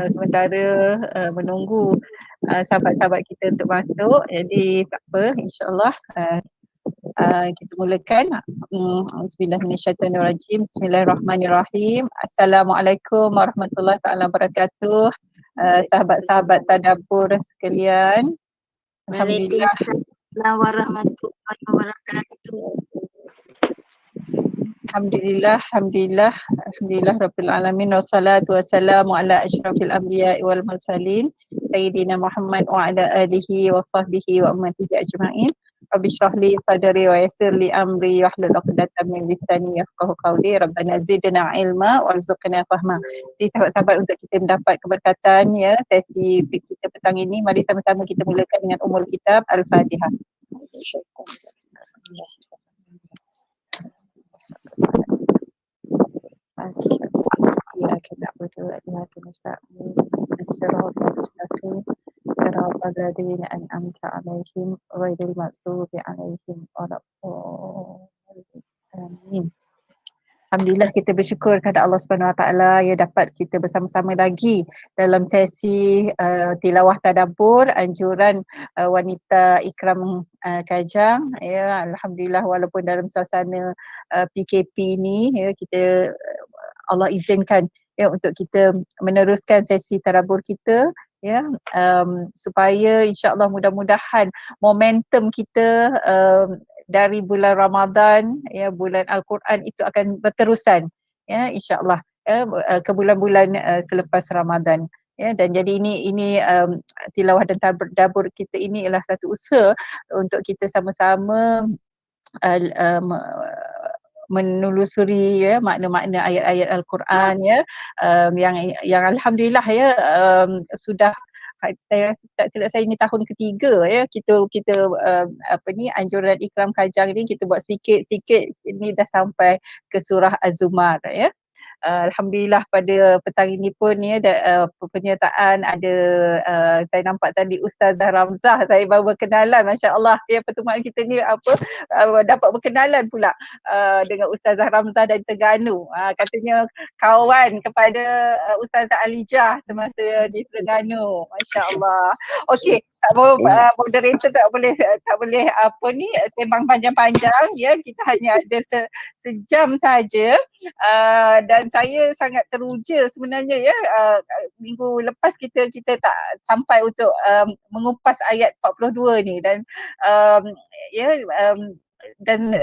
Sementara menunggu sahabat-sahabat kita untuk masuk, jadi tak apa, insyaAllah kita mulakan. Bismillahirrahmanirrahim. Bismillahirrahmanirrahim. Assalamualaikum warahmatullahi wabarakatuh. Sahabat-sahabat tadabbur sekalian, alhamdulillah. Waalaikumsalam warahmatullahi wabarakatuh. Alhamdulillah Rabbil Alamin. Wassalatu wassalamu ala asyrafil anbiya wal mursalin Sayyidina Muhammad wa ala alihi wa sahbihi wa ummatihi ajma'in. Rabbi shrah li sadri wa yassir li amri wahlul 'uqdatam min lisani yafqahu qawli. Rabbana zidna ilma warzuqna fahma. Jadi sahabat-sahabat, untuk kita mendapat keberkatan ya sesi kita petang ini, mari sama-sama kita mulakan dengan umul kitab Al-Fatihah. Iyyaka na'budu wa iyyaka nasta'in. Ihdinas mustaqim. Siratal ladzina an'amta 'alaihim ghairil maghdubi 'alaihim waladdallin. Amin. Alhamdulillah, kita bersyukur kepada Allah Subhanahu Wa Taala ya dapat kita bersama-sama lagi dalam sesi tilawah tadabbur anjuran wanita Ikram Kajang ya. Alhamdulillah, walaupun dalam suasana PKP ni ya, kita Allah izinkan ya untuk kita meneruskan sesi tadabbur kita ya, supaya insya-Allah mudah-mudahan momentum kita dari bulan Ramadan ya, bulan Al-Quran itu akan berterusan ya, insya-Allah ya, ke bulan-bulan selepas Ramadan ya. Dan jadi ini tilawah dan tadabbur kita ini ialah satu usaha untuk kita sama-sama menelusuri ya makna-makna ayat-ayat Al-Quran ya, yang alhamdulillah ya, sudah, saya rasa tak silap saya ini tahun ketiga ya kita anjuran Ikram Kajang ni kita buat sikit-sikit, ini dah sampai ke surah Az-Zumar ya. Alhamdulillah pada petang ini pun ya penyertaan ada, saya nampak tadi Ustazah Ramzah, saya baru berkenalan, masya-Allah ya, pertemuan kita ni dapat berkenalan pula dengan Ustazah Ramzah dari Terengganu. Katanya kawan kepada Ustazah Alijah semasa di Terengganu, masya-Allah. Okey, moderator tak boleh sembang panjang-panjang ya, kita hanya ada sejam saja. Dan saya sangat teruja sebenarnya ya, minggu lepas kita tak sampai untuk mengupas ayat 42 ni, dan dan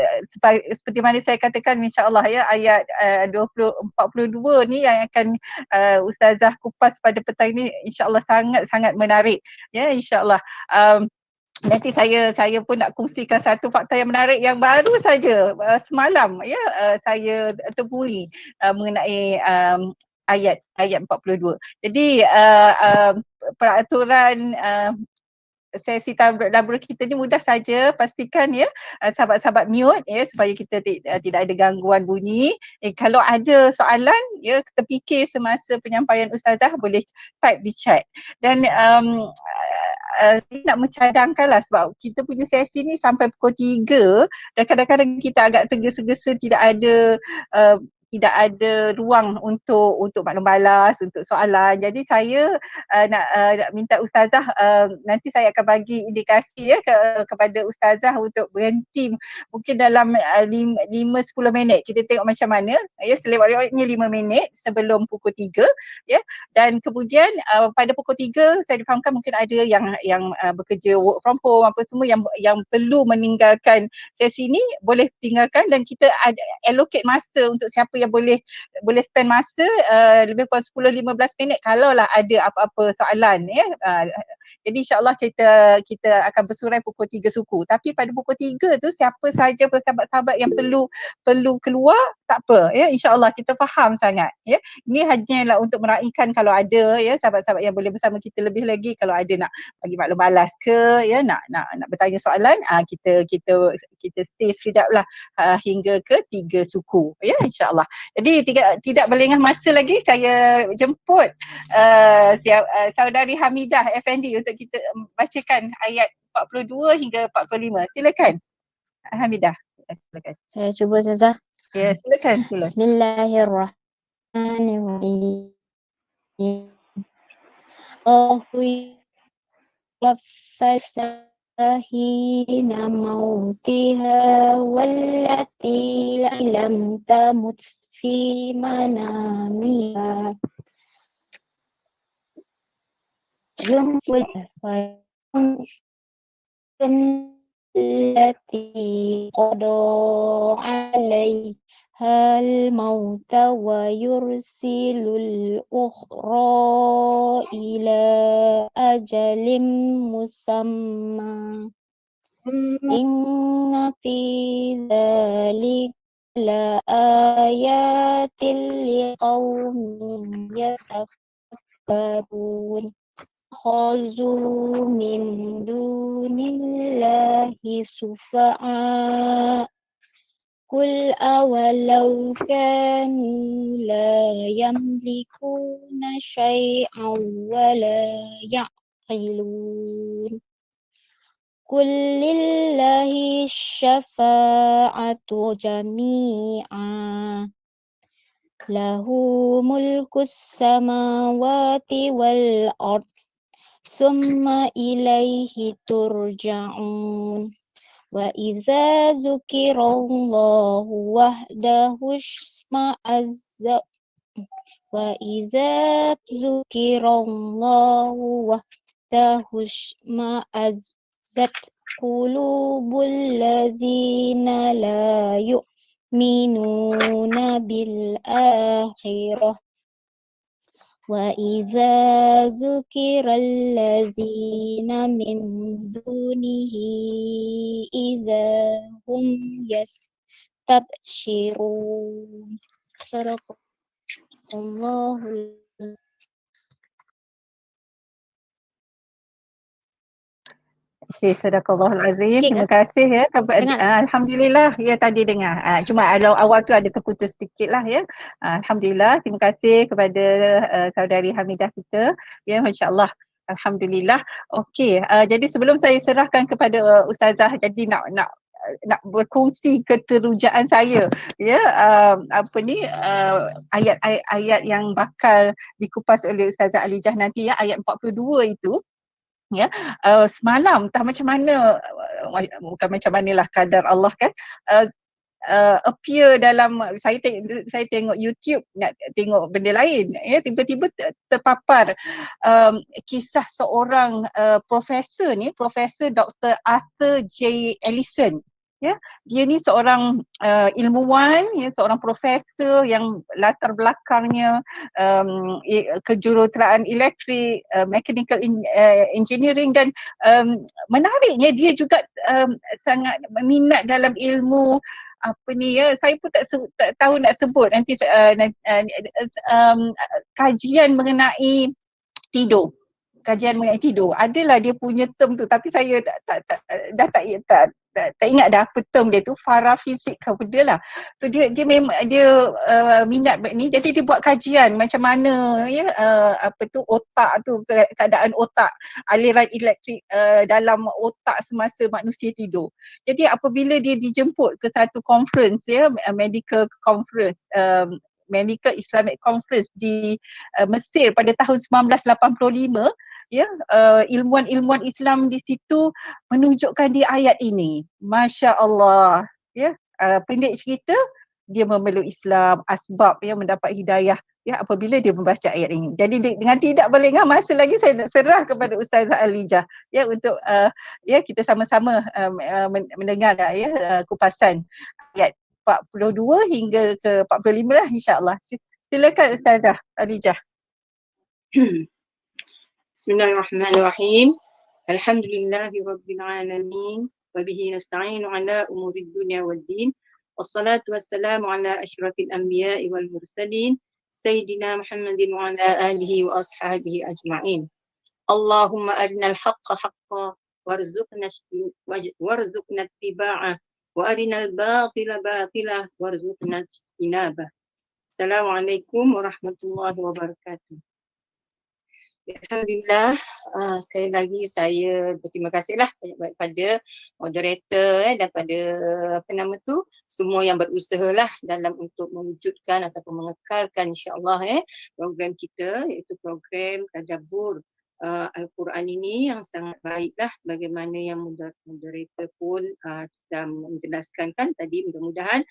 seperti mana saya katakan, insya-Allah ya, ayat 42 ni yang akan Ustazah kupas pada petang ini, insya-Allah sangat-sangat menarik ya, insya-Allah. Nanti saya pun nak kongsikan satu fakta yang menarik yang baru saja semalam ya, saya temui mengenai ayat 42. Jadi peraturan sesi tadabbur kita ni mudah saja. Pastikan ya sahabat-sahabat mute ya, supaya kita tidak ada gangguan bunyi. Kalau ada soalan ya terfikir semasa penyampaian Ustazah, boleh type di chat. Dan saya nak mencadangkanlah, sebab kita punya sesi ni sampai pukul 3 dan kadang-kadang kita agak tergesa-gesa, tidak ada ruang untuk maklum balas, untuk soalan. Jadi saya nak minta Ustazah, nanti saya akan bagi indikasi ya kepada Ustazah untuk berhenti mungkin dalam 5-10 minit. Kita tengok macam mana ya, selewat-lewatnya 5 minit sebelum pukul 3 ya. Dan kemudian pada pukul 3 saya difahamkan mungkin ada yang bekerja work from home apa semua, yang perlu meninggalkan sesi ni, boleh tinggalkan, dan kita ada allocate masa untuk siapa yang boleh spend masa lebih kurang 10-15 minit kalau lah ada apa-apa soalan ya. Jadi insya-Allah kita akan bersurai pukul 3 suku. Tapi pada pukul 3 tu, siapa saja sahabat-sahabat yang perlu keluar, tak apa ya, insya-Allah kita faham sangat ya. Ini hanyalah untuk meraihkan kalau ada ya sahabat-sahabat yang boleh bersama kita lebih lagi, kalau ada nak bagi maklum balas ke ya, nak bertanya soalan, kita stay sekejap lah hingga ke 3 suku ya, insya-Allah. Jadi tidak berlengah masa lagi, saya jemput saudari Hamidah Effendi untuk kita bacakan ayat 42 hingga 45. Silakan Hamidah. Silakan. Saya cuba, Ustazah. Ya, silakan. Bismillahirrahmanirrahim. حين موتها والتي لم تمت في منامها التي قضى عليها الموت ويرسل الأخرى إلى أجل مسمى إن في ذلك لآيات لقوم يتفكرون خذوا من دون الله شفعاء قل أولو كانوا لا يملكون شيئا ولا يعقلون قل لله الشفاعة جميعا له ملك السماوات والأرض ثم إليه ترجعون وإذا ذكر الله وحده اشمأزت قلوب الذين لا يؤمنون بالآخرة وإذا ذكر الذين من دونه إذا هم يستبشرون صدق الله. Okay, Sadaqallahul Azim. Okay, Terima kasih ya. dengar. Alhamdulillah, ya tadi dengar. Cuma awal tu ada terputus sedikit lah ya. Alhamdulillah, terima kasih kepada saudari Hamidah kita. Ya, Masya Allah. Alhamdulillah. Okey, jadi sebelum saya serahkan kepada Ustazah, jadi nak berkongsi keterujaan saya ya, ayat-ayat yang bakal dikupas oleh Ustazah Alijah nanti ya, ayat 42 itu ya. Semalam entah macam mana, bukan macam manalah, kadar Allah kan, appear dalam saya tengok YouTube, nak tengok benda lain ya, tiba-tiba terpapar kisah seorang profesor ni, Profesor Dr. Arthur J. Ellison ya. Dia ni seorang ilmuwan ya, seorang profesor yang latar belakangnya kejuruteraan elektrik, mechanical engineering, dan menariknya dia juga sangat minat dalam ilmu saya pun tak tahu nak sebut nanti, kajian mengenai tidur. Adalah dia punya term tu, tapi saya tak ingat dah apa term dia tu, parafisik ke apa dia lah. So dia memang minat ni, jadi dia buat kajian macam mana ya, otak tu, keadaan otak, aliran elektrik dalam otak semasa manusia tidur. Jadi apabila dia dijemput ke satu conference ya, medical conference, Medical Islamic Conference di Mesir pada tahun 1985 ya, ilmuwan-ilmuwan Islam di situ menunjukkan di ayat ini. Masya Allah ya. Pendek cerita, dia memeluk Islam, asbab ya mendapat hidayah ya apabila dia membaca ayat ini. Jadi dengan tidak berlengah masa lagi, saya nak serah kepada Ustazah Alijah ya, untuk ya kita sama-sama mendengar ya kupasan ayat 42 hingga ke 45 lah, insya-Allah. Silakan Ustazah Alijah. Bismillahirrahmanirrahim. Alhamdulillahi rabbil alamin wa bihi nasta'inu ala umuri dunya waddin. Wassalatu wassalamu ala asyrafil anbiya'i wal mursalin sayyidina Muhammadin wa ala alihi wa ashabihi ajma'in. Allahumma arinal haqqa haqqan warzuqna ittiba'ah wa arinal batila batila warzuqna ijtinabah. Assalamualaikum warahmatullahi wabarakatuh. Alhamdulillah, sekali lagi saya berterima kasihlah banyak-banyak pada moderator dan pada apa nama tu semua yang berusaha lah dalam untuk mewujudkan ataupun mengekalkan insya-Allah program kita iaitu program tadabbur Al-Quran ini yang sangat baiklah bagaimana yang moderator pun sudah menjelaskan kan tadi mudah-mudahan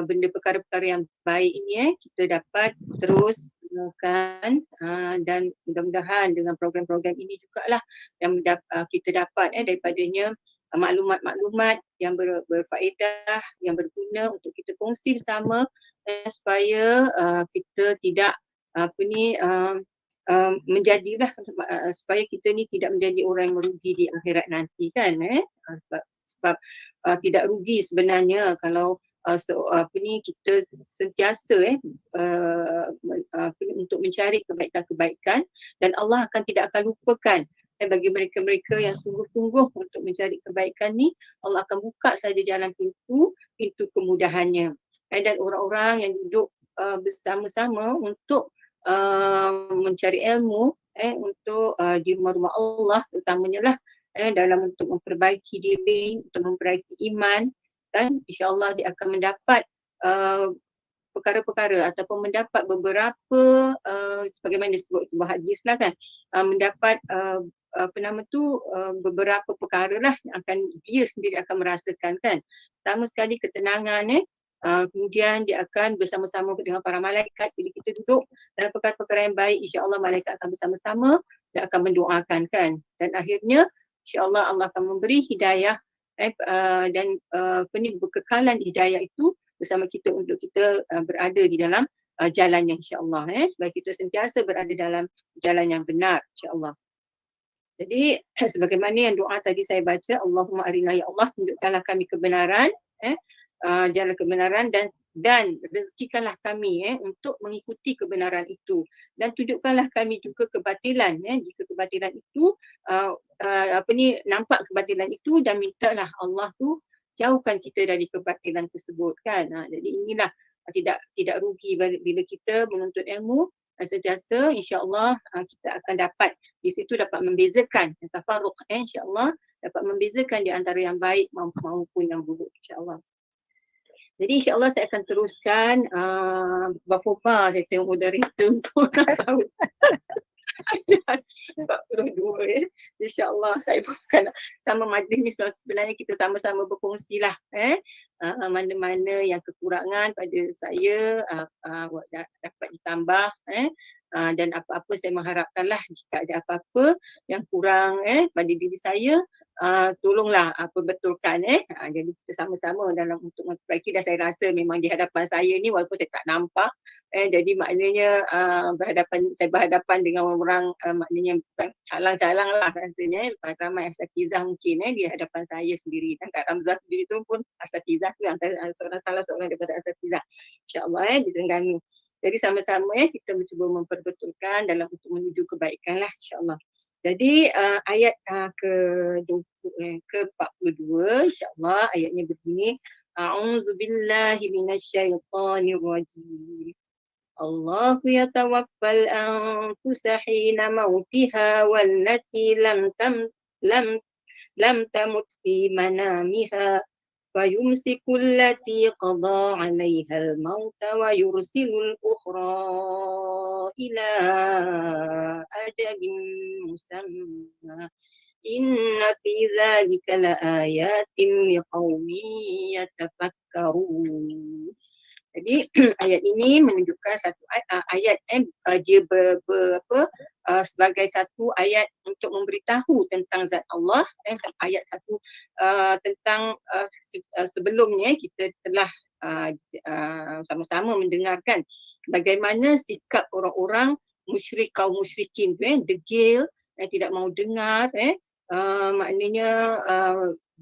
benda perkara-perkara yang baik ini kita dapat terus gunakan dan mudah-mudahan dengan program-program ini jugalah yang kita dapat daripadanya maklumat-maklumat yang berfaedah, yang berguna untuk kita kongsi bersama supaya kita tidak menjadilah supaya kita ni tidak menjadi orang yang merugi di akhirat nanti kan sebab tidak rugi sebenarnya kalau kita sentiasa untuk mencari kebaikan-kebaikan dan Allah tidak akan lupakan bagi mereka-mereka yang sungguh-sungguh untuk mencari kebaikan ni Allah akan buka saja jalan pintu kemudahannya dan orang-orang yang duduk bersama-sama untuk mencari ilmu untuk di rumah-rumah Allah terutamanya lah dalam untuk memperbaiki diri, untuk memperbaiki iman dan insya-Allah dia akan mendapat perkara-perkara ataupun mendapat beberapa sebagaimana disebut sebuah hadis lah kan mendapat beberapa perkara lah yang akan dia sendiri akan merasakan kan. Pertama sekali ketenangan kemudian dia akan bersama-sama dengan para malaikat bila kita duduk dalam perkara-perkara yang baik insya-Allah malaikat akan bersama-sama dan akan mendoakan kan dan akhirnya insya-Allah Allah akan memberi hidayah dan berkekalan hidayah itu bersama kita untuk kita berada di dalam jalannya insya-Allah supaya kita sentiasa berada dalam jalan yang benar insya-Allah. Jadi sebagaimana yang doa tadi saya baca Allahumma arina ya Allah tunjukkanlah kami kebenaran jalan kebenaran dan rezekikanlah kami untuk mengikuti kebenaran itu dan tunjukkanlah kami juga kebatilan jika kebatilan itu nampak kebatilan itu dan mintalah Allah tu jauhkan kita dari kebatilan tersebut kan. Jadi inilah tidak rugi bila kita menuntut ilmu sentiasa insya-Allah kita akan dapat di situ dapat membezakan tafarruq insya-Allah dapat membezakan di antara yang baik maupun yang buruk insya-Allah. Jadi insya-Allah saya akan teruskan berapa saya tengok moderator untuk tahu. 42 insya-Allah saya bukan sama majlis ni sebenarnya kita sama-sama berkongsilah mana-mana yang kekurangan pada saya dapat ditambah dan apa-apa saya mengharapkanlah jika ada apa-apa yang kurang pada diri saya tolonglah betulkan jadi kita sama-sama dalam untuk memperbaiki dan saya rasa memang di hadapan saya ni walaupun saya tak nampak jadi maknanya saya berhadapan dengan orang maknanya calang-calang lah rasanya ramai asatizah mungkin di hadapan saya sendiri dan Kak Ramzah sendiri tu pun asatizah tu antara salah seorang daripada asatizah insya-Allah di Terengganu. Jadi sama-sama kita mencuba memperbetulkan dalam untuk menuju kebaikan lah insya-Allah. Jadi ayat ke-42 insya-Allah ayatnya berbunyi A'udzubillahi minasyaitonirrajim. Allahu yatawaffal anfusa hina mautiha wallati lam tamut fi manamiha فيمسك التي قضى عليها الموت ويرسل الأخرى إلى أجل مسمى إن في ذلك لآيات لقوم يتفكرون. Jadi ayat ini menunjukkan satu ayat dia sebagai satu ayat untuk memberitahu tentang zat Allah ayat satu tentang sebelumnya kita telah sama-sama mendengarkan bagaimana sikap orang-orang musyrik kaum musyrikin degil tidak mau dengar maknanya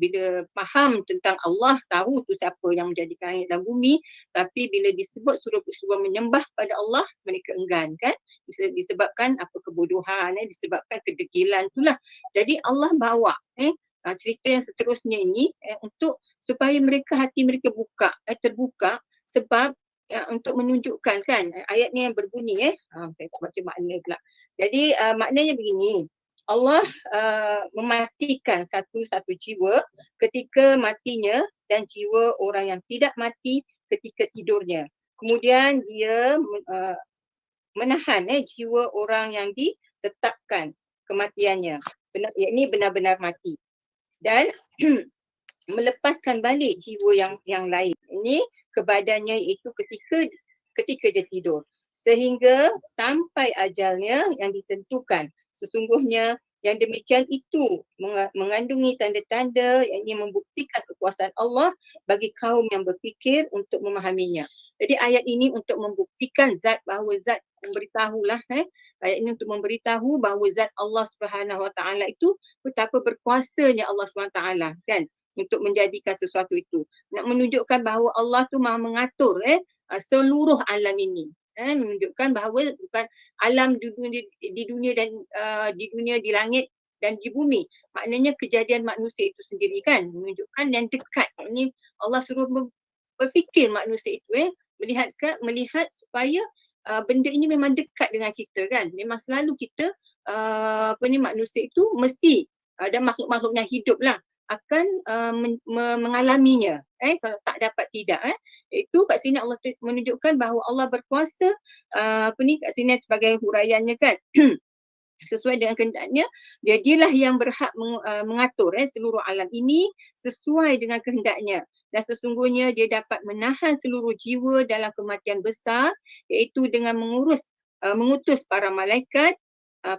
bila faham tentang Allah tahu tu siapa yang menjadikan langit dan bumi tapi bila disebut suruh menyembah pada Allah mereka enggan kan disebabkan apa kebodohan disebabkan kedegilan itulah jadi Allah bawa cerita yang seterusnya ini untuk supaya hati mereka terbuka sebab untuk menunjukkan kan ayatnya yang berbunyi saya tak baca makna pula. Jadi maknanya begini. Allah mematikan satu jiwa ketika matinya dan jiwa orang yang tidak mati ketika tidurnya. Kemudian dia menahan jiwa orang yang ditetapkan kematiannya. Ini benar-benar mati. Dan melepaskan balik jiwa yang lain ini ke badannya, iaitu ketika dia tidur, sehingga sampai ajalnya yang ditentukan. Sesungguhnya yang demikian itu mengandungi tanda-tanda yang ini membuktikan kekuasaan Allah bagi kaum yang berfikir untuk memahaminya. Jadi ayat ini untuk membuktikan bahawa zat memberitahulah ayat ini untuk memberitahu bahawa zat Allah Subhanahu Wa Taala itu betapa berkuasanya Allah Subhanahu Wa Taala kan, untuk menjadikan sesuatu itu. Nak menunjukkan bahawa Allah tu maha mengatur seluruh alam ini. Menunjukkan bahawa bukan alam di dunia dan di dunia, di langit dan di bumi. Maknanya kejadian manusia itu sendiri kan, menunjukkan yang dekat. Ini Allah suruh berfikir manusia itu melihat supaya benda ini memang dekat dengan kita kan. Memang selalu kita manusia itu mesti dan makhluk-makhluk yang hidup lah akan mengalaminya. Kalau tak dapat tidak. Itu kat sini Allah menunjukkan bahawa Allah berkuasa kat sini sebagai huraiannya kan. Sesuai dengan kehendaknya, dialah yang berhak mengatur seluruh alam ini sesuai dengan kehendaknya. Dan sesungguhnya dia dapat menahan seluruh jiwa dalam kematian besar, iaitu dengan mengutus para malaikat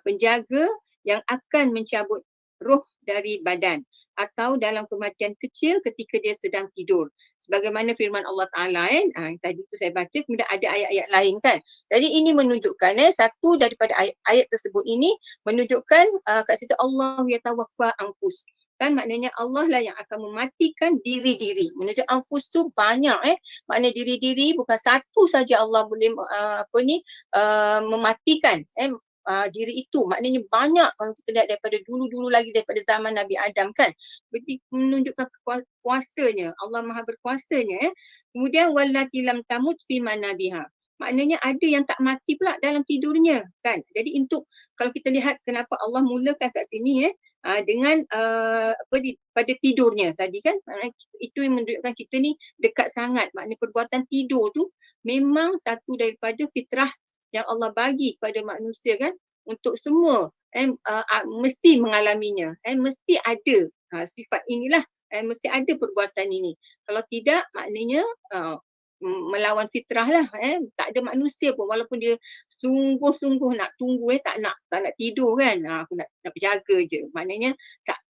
penjaga yang akan mencabut roh dari badan, atau dalam kematian kecil ketika dia sedang tidur. Sebagaimana firman Allah Ta'ala tadi tu saya baca, kemudian ada ayat-ayat lain kan. Jadi ini menunjukkan satu daripada ayat tersebut ini menunjukkan kat situ Allah yatawaffa anfus. Kan maknanya Allah lah yang akan mematikan diri-diri. Menunjuk anfus tu banyak maknanya diri-diri, bukan satu saja Allah boleh mematikan diri itu. Maknanya banyak kalau kita lihat daripada dulu-dulu lagi, daripada zaman Nabi Adam kan. Menunjukkan kuasanya, Allah maha berkuasanya. Kemudian wallati lam tamut fi manabiha. Maknanya ada yang tak mati pula dalam tidurnya kan. Jadi untuk kalau kita lihat kenapa Allah mulakan kat sini dengan pada tidurnya tadi kan, itu yang menunjukkan kita ni dekat sangat. Maknanya perbuatan tidur tu memang satu daripada fitrah yang Allah bagi kepada manusia kan, untuk semua mesti mengalaminya, mesti ada sifat inilah, mesti ada perbuatan ini. Kalau tidak maknanya melawan fitrah lah. Tak ada manusia pun walaupun dia sungguh-sungguh nak tunggu tak nak tidur kan, aku nak berjaga je, maknanya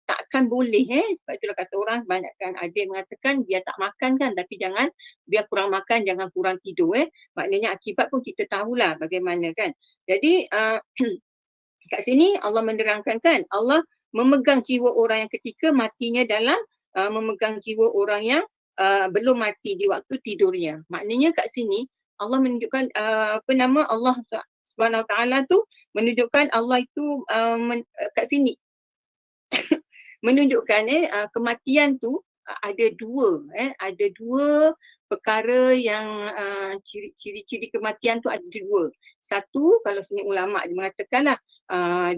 takkan boleh. Sebab itulah kata orang, banyakkan ada yang mengatakan biar tak makan kan, tapi jangan biar kurang makan, jangan kurang tidur. Maknanya akibat pun kita tahulah bagaimana kan. Jadi kat sini Allah menerangkan kan, Allah memegang jiwa orang yang ketika matinya dalam memegang jiwa orang yang belum mati di waktu tidurnya. Maknanya kat sini Allah menunjukkan Allah Subhanahu Wa Taala tu menunjukkan Allah itu kat sini menunjukkan kematian tu ada dua perkara yang ciri-ciri kematian tu ada dua. Satu, kalau sini ulama' dia mengatakanlah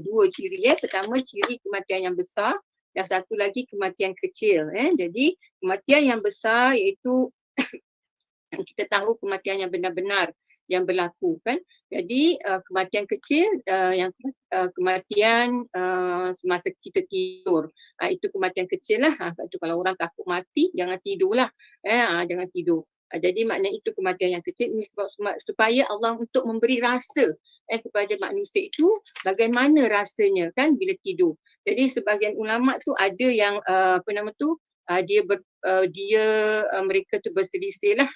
dua ciri. Pertama ciri kematian yang besar, dan satu lagi kematian kecil. Jadi kematian yang besar iaitu kita tahu kematian yang benar-benar yang berlaku kan. Jadi kematian kecil yang kematian semasa kita tidur, itu kematian kecil lah. Itu kalau orang takut mati jangan tidurlah, jangan tidur. Jadi maknanya itu kematian yang kecil. Ini sebab supaya Allah untuk memberi rasa kepada manusia itu bagaimana rasanya kan bila tidur. Jadi sebahagian ulama tu ada yang mereka tu berselisih lah,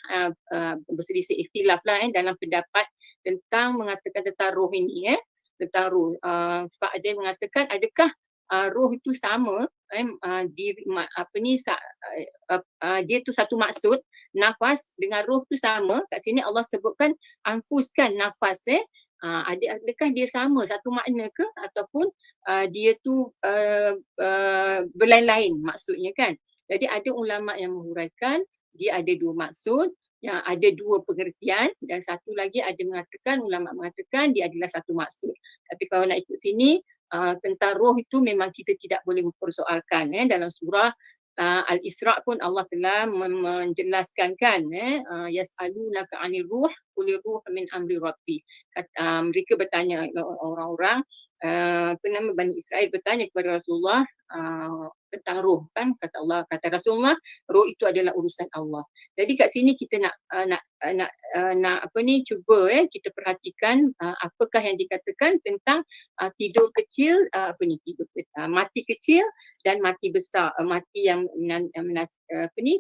berselisih ikhtilaf lah dalam pendapat tentang mengatakan tentang roh ini, tentang roh. Sebab ada yang mengatakan adakah roh itu sama, dia tu satu maksud, nafas dengan roh tu sama. Kat sini Allah sebutkan anfus kan, nafas. Adakah dia sama, satu makna ke, ataupun dia tu berlain-lain maksudnya kan. Jadi ada ulama yang menghuraikan dia ada dua maksud. yang ada dua pengertian, dan satu lagi ada mengatakan, ulama mengatakan dia adalah satu maksud. Tapi kalau nak ikut sini, tentang roh itu memang kita tidak boleh mempersoalkan. Dalam surah Al-Isra' pun Allah telah menjelaskan kan, yas'alunaka 'anir ruh qulir ruh min amri rabbi. Mereka bertanya, orang-orang Bani Israel bertanya kepada Rasulullah tentang roh kan, kata Rasulullah, roh itu adalah urusan Allah. Jadi kat sini kita nak cuba kita perhatikan apakah yang dikatakan tentang tidur kecil, mati kecil dan mati besar, mati yang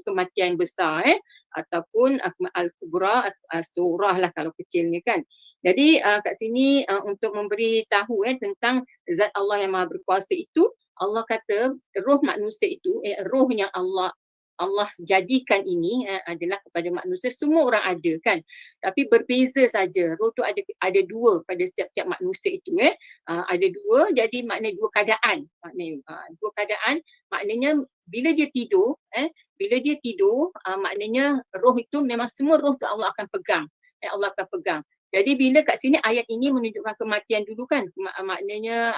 kematian besar ataupun al-kubra, surah lah kalau kecilnya kan. Jadi kat sini untuk memberi tahu tentang zat Allah yang Maha Berkuasa itu, Allah kata roh manusia itu, roh yang Allah jadikan ini adalah kepada manusia, semua orang ada kan. Tapi berbeza saja. Roh tu ada dua pada setiap manusia itu. Ada dua, jadi maknanya dua keadaan. Dua keadaan, maknanya bila dia tidur, maknanya roh itu memang semua roh tu Allah akan pegang. Allah akan pegang. Jadi bila kat sini ayat ini menunjukkan kematian dulu kan. Maknanya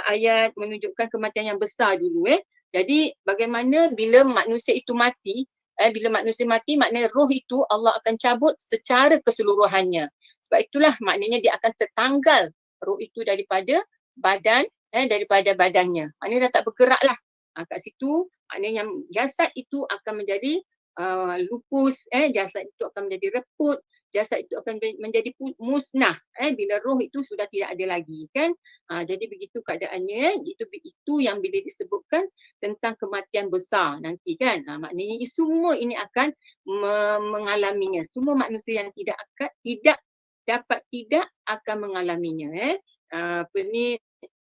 ayat menunjukkan kematian yang besar dulu. Jadi bagaimana bila manusia itu mati, maknanya roh itu Allah akan cabut secara keseluruhannya. Sebab itulah maknanya dia akan tertanggal roh itu daripada badannya. Maknanya dah tak bergerak lah. Kat situ maknanya jasad itu akan menjadi lupus, jasad itu akan menjadi reput, jasad itu akan menjadi musnah bila roh itu sudah tidak ada lagi kan. Jadi begitu keadaannya, itu yang bila disebutkan tentang kematian besar nanti kan. Maknanya semua ini akan mengalaminya. Semua manusia yang tidak akan mengalaminya.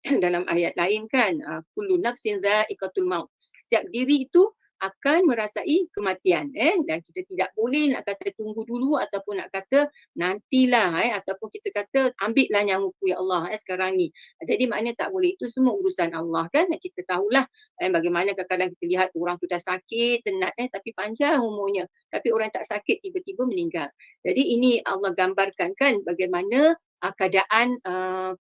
Dalam ayat lain kan, kullu nafsin za'iqatul maut. Setiap diri itu akan merasai kematian dan kita tidak boleh nak kata tunggu dulu ataupun nak kata nantilah ataupun kita kata ambillah nyawaku ya Allah sekarang ni. Jadi maknanya tak boleh, itu semua urusan Allah kan. Kita tahulah bagaimana kadang-kadang kita lihat orang tu dah sakit tenat tapi panjang umurnya, tapi orang tak sakit tiba-tiba meninggal. Jadi ini Allah gambarkan kan bagaimana keadaan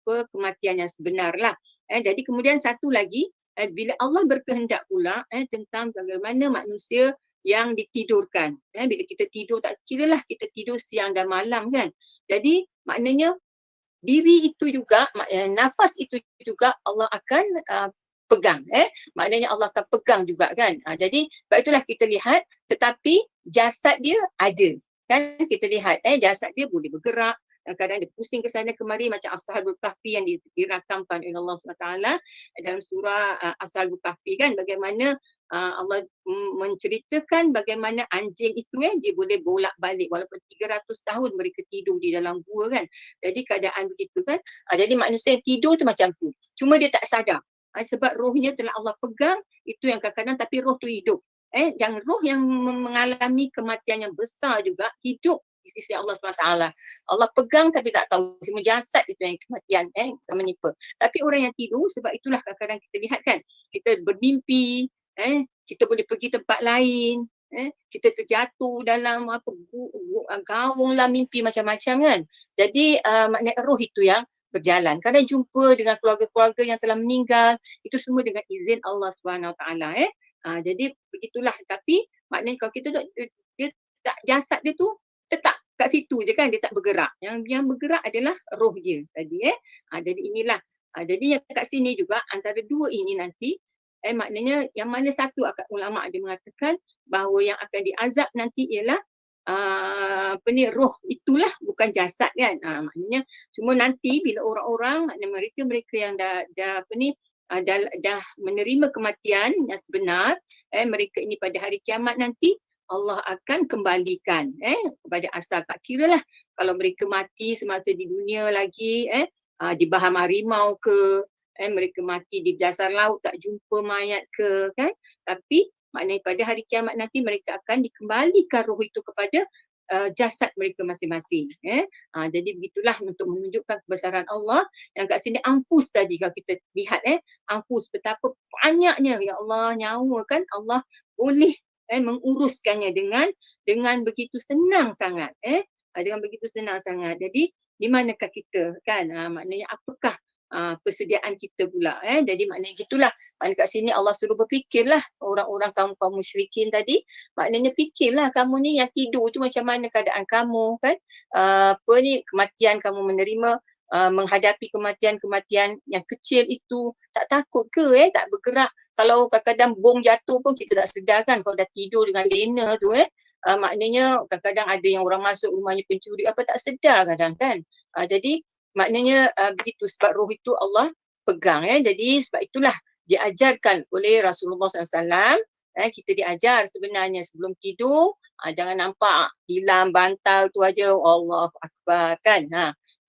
kematian yang sebenar lah. Jadi kemudian satu lagi, bila Allah berkehendak pula tentang bagaimana manusia yang ditidurkan. Bila kita tidur, tak kira lah kita tidur siang dan malam kan. Jadi maknanya diri itu juga, nafas itu juga Allah akan pegang. Maknanya Allah akan pegang juga kan. Jadi sebab itulah kita lihat, tetapi jasad dia ada. Kan kita lihat jasad dia boleh bergerak, kadang-kadang dia pusing ke sana kemari macam Ashabul Kahfi yang dirakamkan oleh Allah SWT dalam surah Ashabul Kahfi kan, bagaimana Allah menceritakan bagaimana anjing itu dia boleh bolak-balik walaupun 300 tahun mereka tidur di dalam gua kan. Jadi keadaan begitu kan. Jadi manusia yang tidur tu macam tu. Cuma dia tak sadar. Sebab rohnya telah Allah pegang, itu yang kadang-kadang tapi roh tu hidup. Yang roh yang mengalami kematian yang besar juga hidup di sisi Allah SWT. Allah pegang tapi tak tahu. Semua jasad itu yang kematian menimpa. Tapi orang yang tidur, sebab itulah kadang-kadang kita lihat kan, kita bermimpi, kita boleh pergi tempat lain, kita terjatuh dalam gaung lah, mimpi macam-macam kan. Jadi maknanya roh itu yang berjalan. Kadang jumpa dengan keluarga-keluarga yang telah meninggal, itu semua dengan izin Allah SWT. Jadi begitulah. Tapi maknanya kalau kita dia tak, jasad dia tu tetap kat situ je kan, dia tak bergerak. Yang bergerak adalah roh dia tadi. Jadi inilah. Jadi yang kat sini juga antara dua ini nanti, maknanya yang mana satu ulama ada mengatakan bahawa yang akan diazab nanti ialah roh itulah, bukan jasad kan. Maknanya cuma nanti bila orang-orang, maknanya mereka yang dah menerima kematian yang sebenar, mereka ini pada hari kiamat nanti Allah akan kembalikan kepada asal. Tak kira lah kalau mereka mati semasa di dunia lagi, di baham harimau ke, mereka mati di dasar laut tak jumpa mayat ke kan. Tapi maknanya pada hari kiamat nanti mereka akan dikembalikan roh itu kepada jasad mereka masing-masing. Jadi begitulah untuk menunjukkan kebesaran Allah. Yang kat sini anfus tadi kalau kita lihat, anfus betapa banyaknya ya Allah nyawa kan Allah boleh menguruskannya dengan begitu senang sangat, dengan begitu senang sangat. Jadi di manakah kita kan, maknanya apakah persediaan kita pula, jadi maknanya gitulah. Maknanya kat sini Allah suruh berfikirlah orang-orang kaum musyrikin tadi, maknanya fikirlah kamu ni yang tidur tu macam mana keadaan kamu kan, apa ni kematian kamu menerima, menghadapi kematian-kematian yang kecil itu, tak takut ke tak bergerak. Kalau kadang-kadang bom jatuh pun kita tak sedar kan, kalau dah tidur dengan lena tu maknanya kadang-kadang ada yang orang masuk rumahnya pencuri apa tak sedar kadang kan. Jadi maknanya begitu sebab roh itu Allah pegang jadi sebab itulah diajarkan oleh Rasulullah SAW. Kita diajar sebenarnya sebelum tidur jangan nampak tilam bantal tu aja Allahu Akbar kan.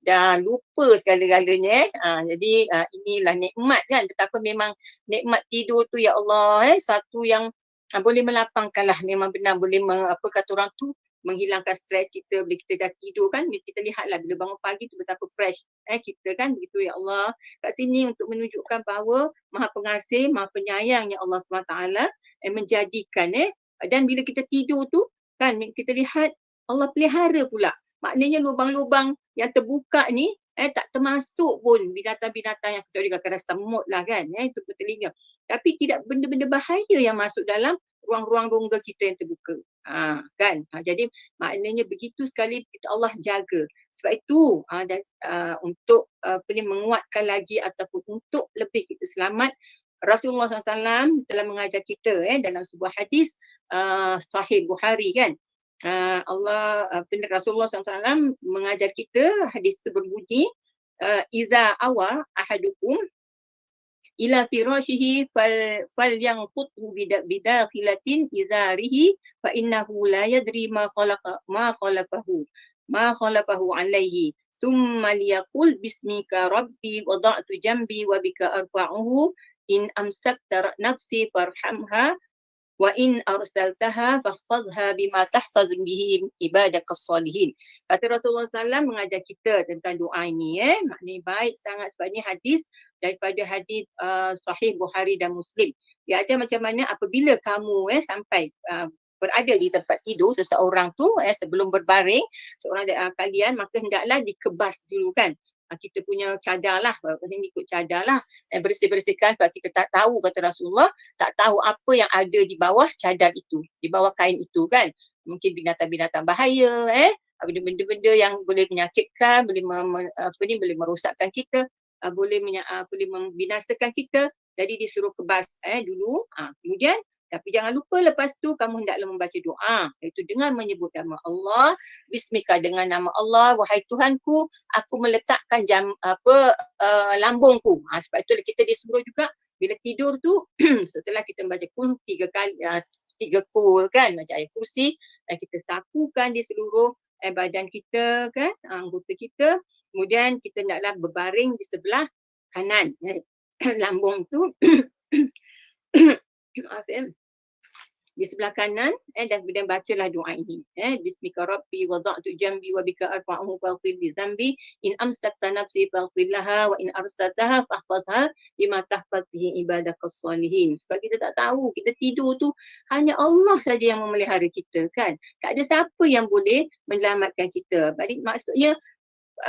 Dah lupa segala-galanya jadi inilah nikmat kan, betapa memang nikmat tidur tu ya Allah satu yang boleh melapangkanlah, memang benar boleh apa kata orang tu menghilangkan stres kita bila kita dah tidur kan, kita lihatlah bila bangun pagi tu betapa fresh kita kan begitu ya Allah. Kat sini untuk menunjukkan bahawa Maha Pengasih, Maha Penyayang ya Allah SWT menjadikan dan bila kita tidur tu kan kita lihat Allah pelihara pula. Maknanya lubang-lubang yang terbuka ni tak termasuk pun binatang-binatang yang kecuali kadang-kadang semut lah kan, itu bertelinga. Tapi tidak benda-benda bahaya yang masuk dalam ruang-ruang rongga kita yang terbuka. Kan? Jadi maknanya begitu sekali kita Allah jaga. Sebab itu untuk menguatkan lagi ataupun untuk lebih kita selamat, Rasulullah SAW telah mengajar kita dalam sebuah hadis Sahih Bukhari kan. Rasulullah SAW mengajar kita hadis berbunyi iza awa ahadukum ila firashihi fal yang quthu bidakhilatin izarihi fa innahu la yadri ma khalafahu alaihi thumma liyaqul bismika rabbi wada'tu jambi wa bika arfa'uhu in amsakta nafsi farhamha wa in arsaltaha fahfazha bima tahfaz bihi ibadakas salihin. Kata Rasulullah SAW mengajar kita tentang doa ini maknanya baik sangat sebab ini hadis daripada hadis Sahih Bukhari dan Muslim. Dia ajar macam mana apabila kamu sampai berada di tempat tidur seseorang tu sebelum berbaring seorang kalian, maka hendaklah dikebas dulu kan. Kita punya cadar lah, ini ikut cadar lah, bersih-bersihkan sebab kita tak tahu, kata Rasulullah, tak tahu apa yang ada di bawah cadar itu, di bawah kain itu kan. Mungkin binatang-binatang bahaya, benda-benda yang boleh menyakitkan, boleh merosakkan kita, boleh membinasakan kita, jadi disuruh kebas dulu. Kemudian tapi jangan lupa lepas tu kamu hendaklah membaca doa, iaitu dengan menyebut nama Allah, bismika, dengan nama Allah, wahai Tuhanku, aku meletakkan lambungku. Sebab itu kita disuruh juga bila tidur tu setelah kita membaca kul 3 kali, 3 kul kan, macam ayat kursi, dan kita sapukan di seluruh badan kita kan, anggota kita. Kemudian kita hendaklah berbaring di sebelah kanan lambung tu di sebelah kanan dan kemudian bacalah doa ini. Bismika rabbi wada'tu jambi wa bika arfa'uhu faghfir li dhanbi in amsakta nafsi faghfir laha wa in arsaltaha fahfazha bima tahfaz bihi ibadakas salihin. Sebab kita tak tahu, kita tidur tu hanya Allah saja yang memelihara kita kan. Tak ada siapa yang boleh menyelamatkan kita. Jadi maksudnya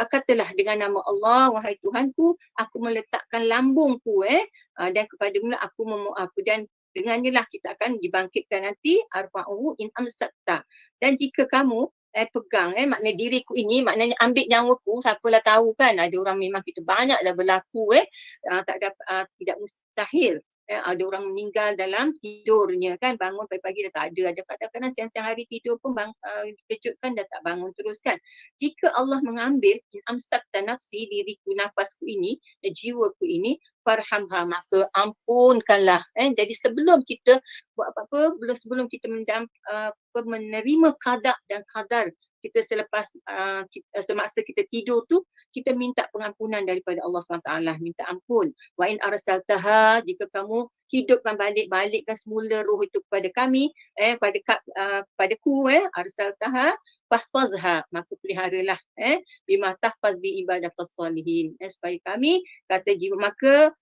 katalah dengan nama Allah, wahai Tuhanku, aku meletakkan lambungku dan kepadamu aku dan dengannya lah kita akan dibangkitkan nanti, arfa'uhu in amsakta. Dan jika kamu pegang maknanya diriku ini, maknanya ambil nyawaku, siapalah tahu kan, ada orang memang kita banyak dah berlaku tidak mustahil. Ada orang meninggal dalam tidurnya kan, bangun pagi-pagi dah tak ada. Ada kadang-kadang siang-siang hari tidur pun dikejutkan dah tak bangun terus kan. Jika Allah mengambil in amsakta nafsi, diriku, nafasku ini, jiwaku ini, farhamha, maka ampunkanlah. Jadi sebelum kita buat apa-apa, sebelum kita menerima qada dan qadar kita selepas semasa kita tidur tu, kita minta pengampunan daripada Allah SWT, minta ampun. Wa in arsaltaha, jika kamu hidupkan balikkan semula roh itu kepada kami, padaku, arsaltaha fahfazha, maka peliharalah bima tahfaz bi ibadakas salihin, supaya kami, kata jiwa, maka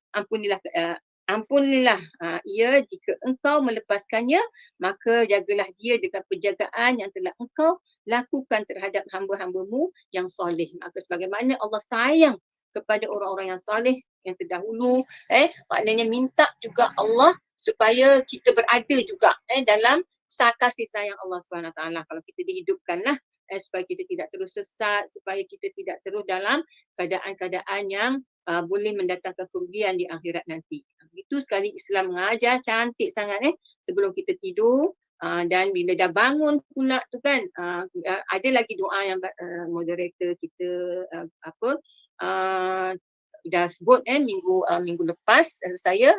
ampunilah ia jika engkau melepaskannya, maka jagalah dia dengan penjagaan yang telah engkau lakukan terhadap hamba-hambamu yang soleh. Maka sebagaimana Allah sayang kepada orang-orang yang soleh yang terdahulu, maknanya minta juga Allah supaya kita berada juga dalam kasih sayang Allah SWT. Kalau kita dihidupkanlah supaya kita tidak terus sesat, supaya kita tidak terus dalam keadaan-keadaan yang boleh mendatangkan kerugian di akhirat nanti. Begitu sekali Islam mengajar cantik sangat sebelum kita tidur. Dan bila dah bangun pula tu kan, ada lagi doa yang moderator kita dah sebut minggu lepas saya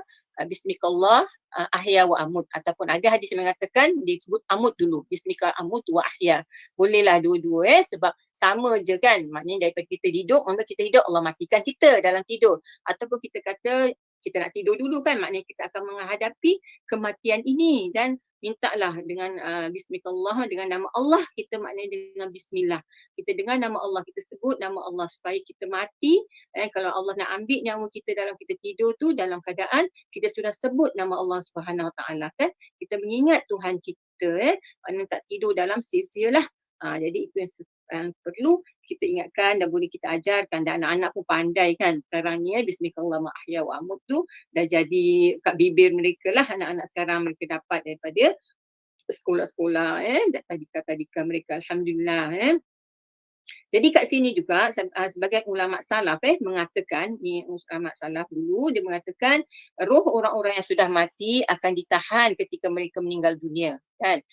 bismillah ahya wa amut, ataupun ada hadis yang mengatakan disebut amut dulu, bismika amut wa ahya. Bolehlah dua-dua sebab sama je kan, maknanya daripada kita hidup, maka kita hidup Allah matikan kita dalam tidur, ataupun kita kata kita nak tidur dulu kan, maknanya kita akan menghadapi kematian ini dan mintalah dengan bismillah, dengan nama Allah kita, maknanya dengan bismillah kita dengar nama Allah, kita sebut nama Allah supaya kita mati. Kalau Allah nak ambil nyawa kita dalam kita tidur tu, dalam keadaan kita sudah sebut nama Allah Subhanahu Wa Taala kan, kita mengingat Tuhan kita, maknanya tak tidur dalam sia-sialah. Jadi itu yang perlu kita ingatkan dan boleh kita ajarkan, dan anak-anak pun pandai kan sekarang ni bismillah ahya wa amut tu dah jadi kat bibir mereka lah. Anak-anak sekarang mereka dapat daripada sekolah-sekolah dan tadika-tadika mereka, alhamdulillah. Jadi kat sini juga sebagai ulama salaf mengatakan, ni ulama salaf dulu dia mengatakan roh orang-orang yang sudah mati akan ditahan ketika mereka meninggal dunia kan,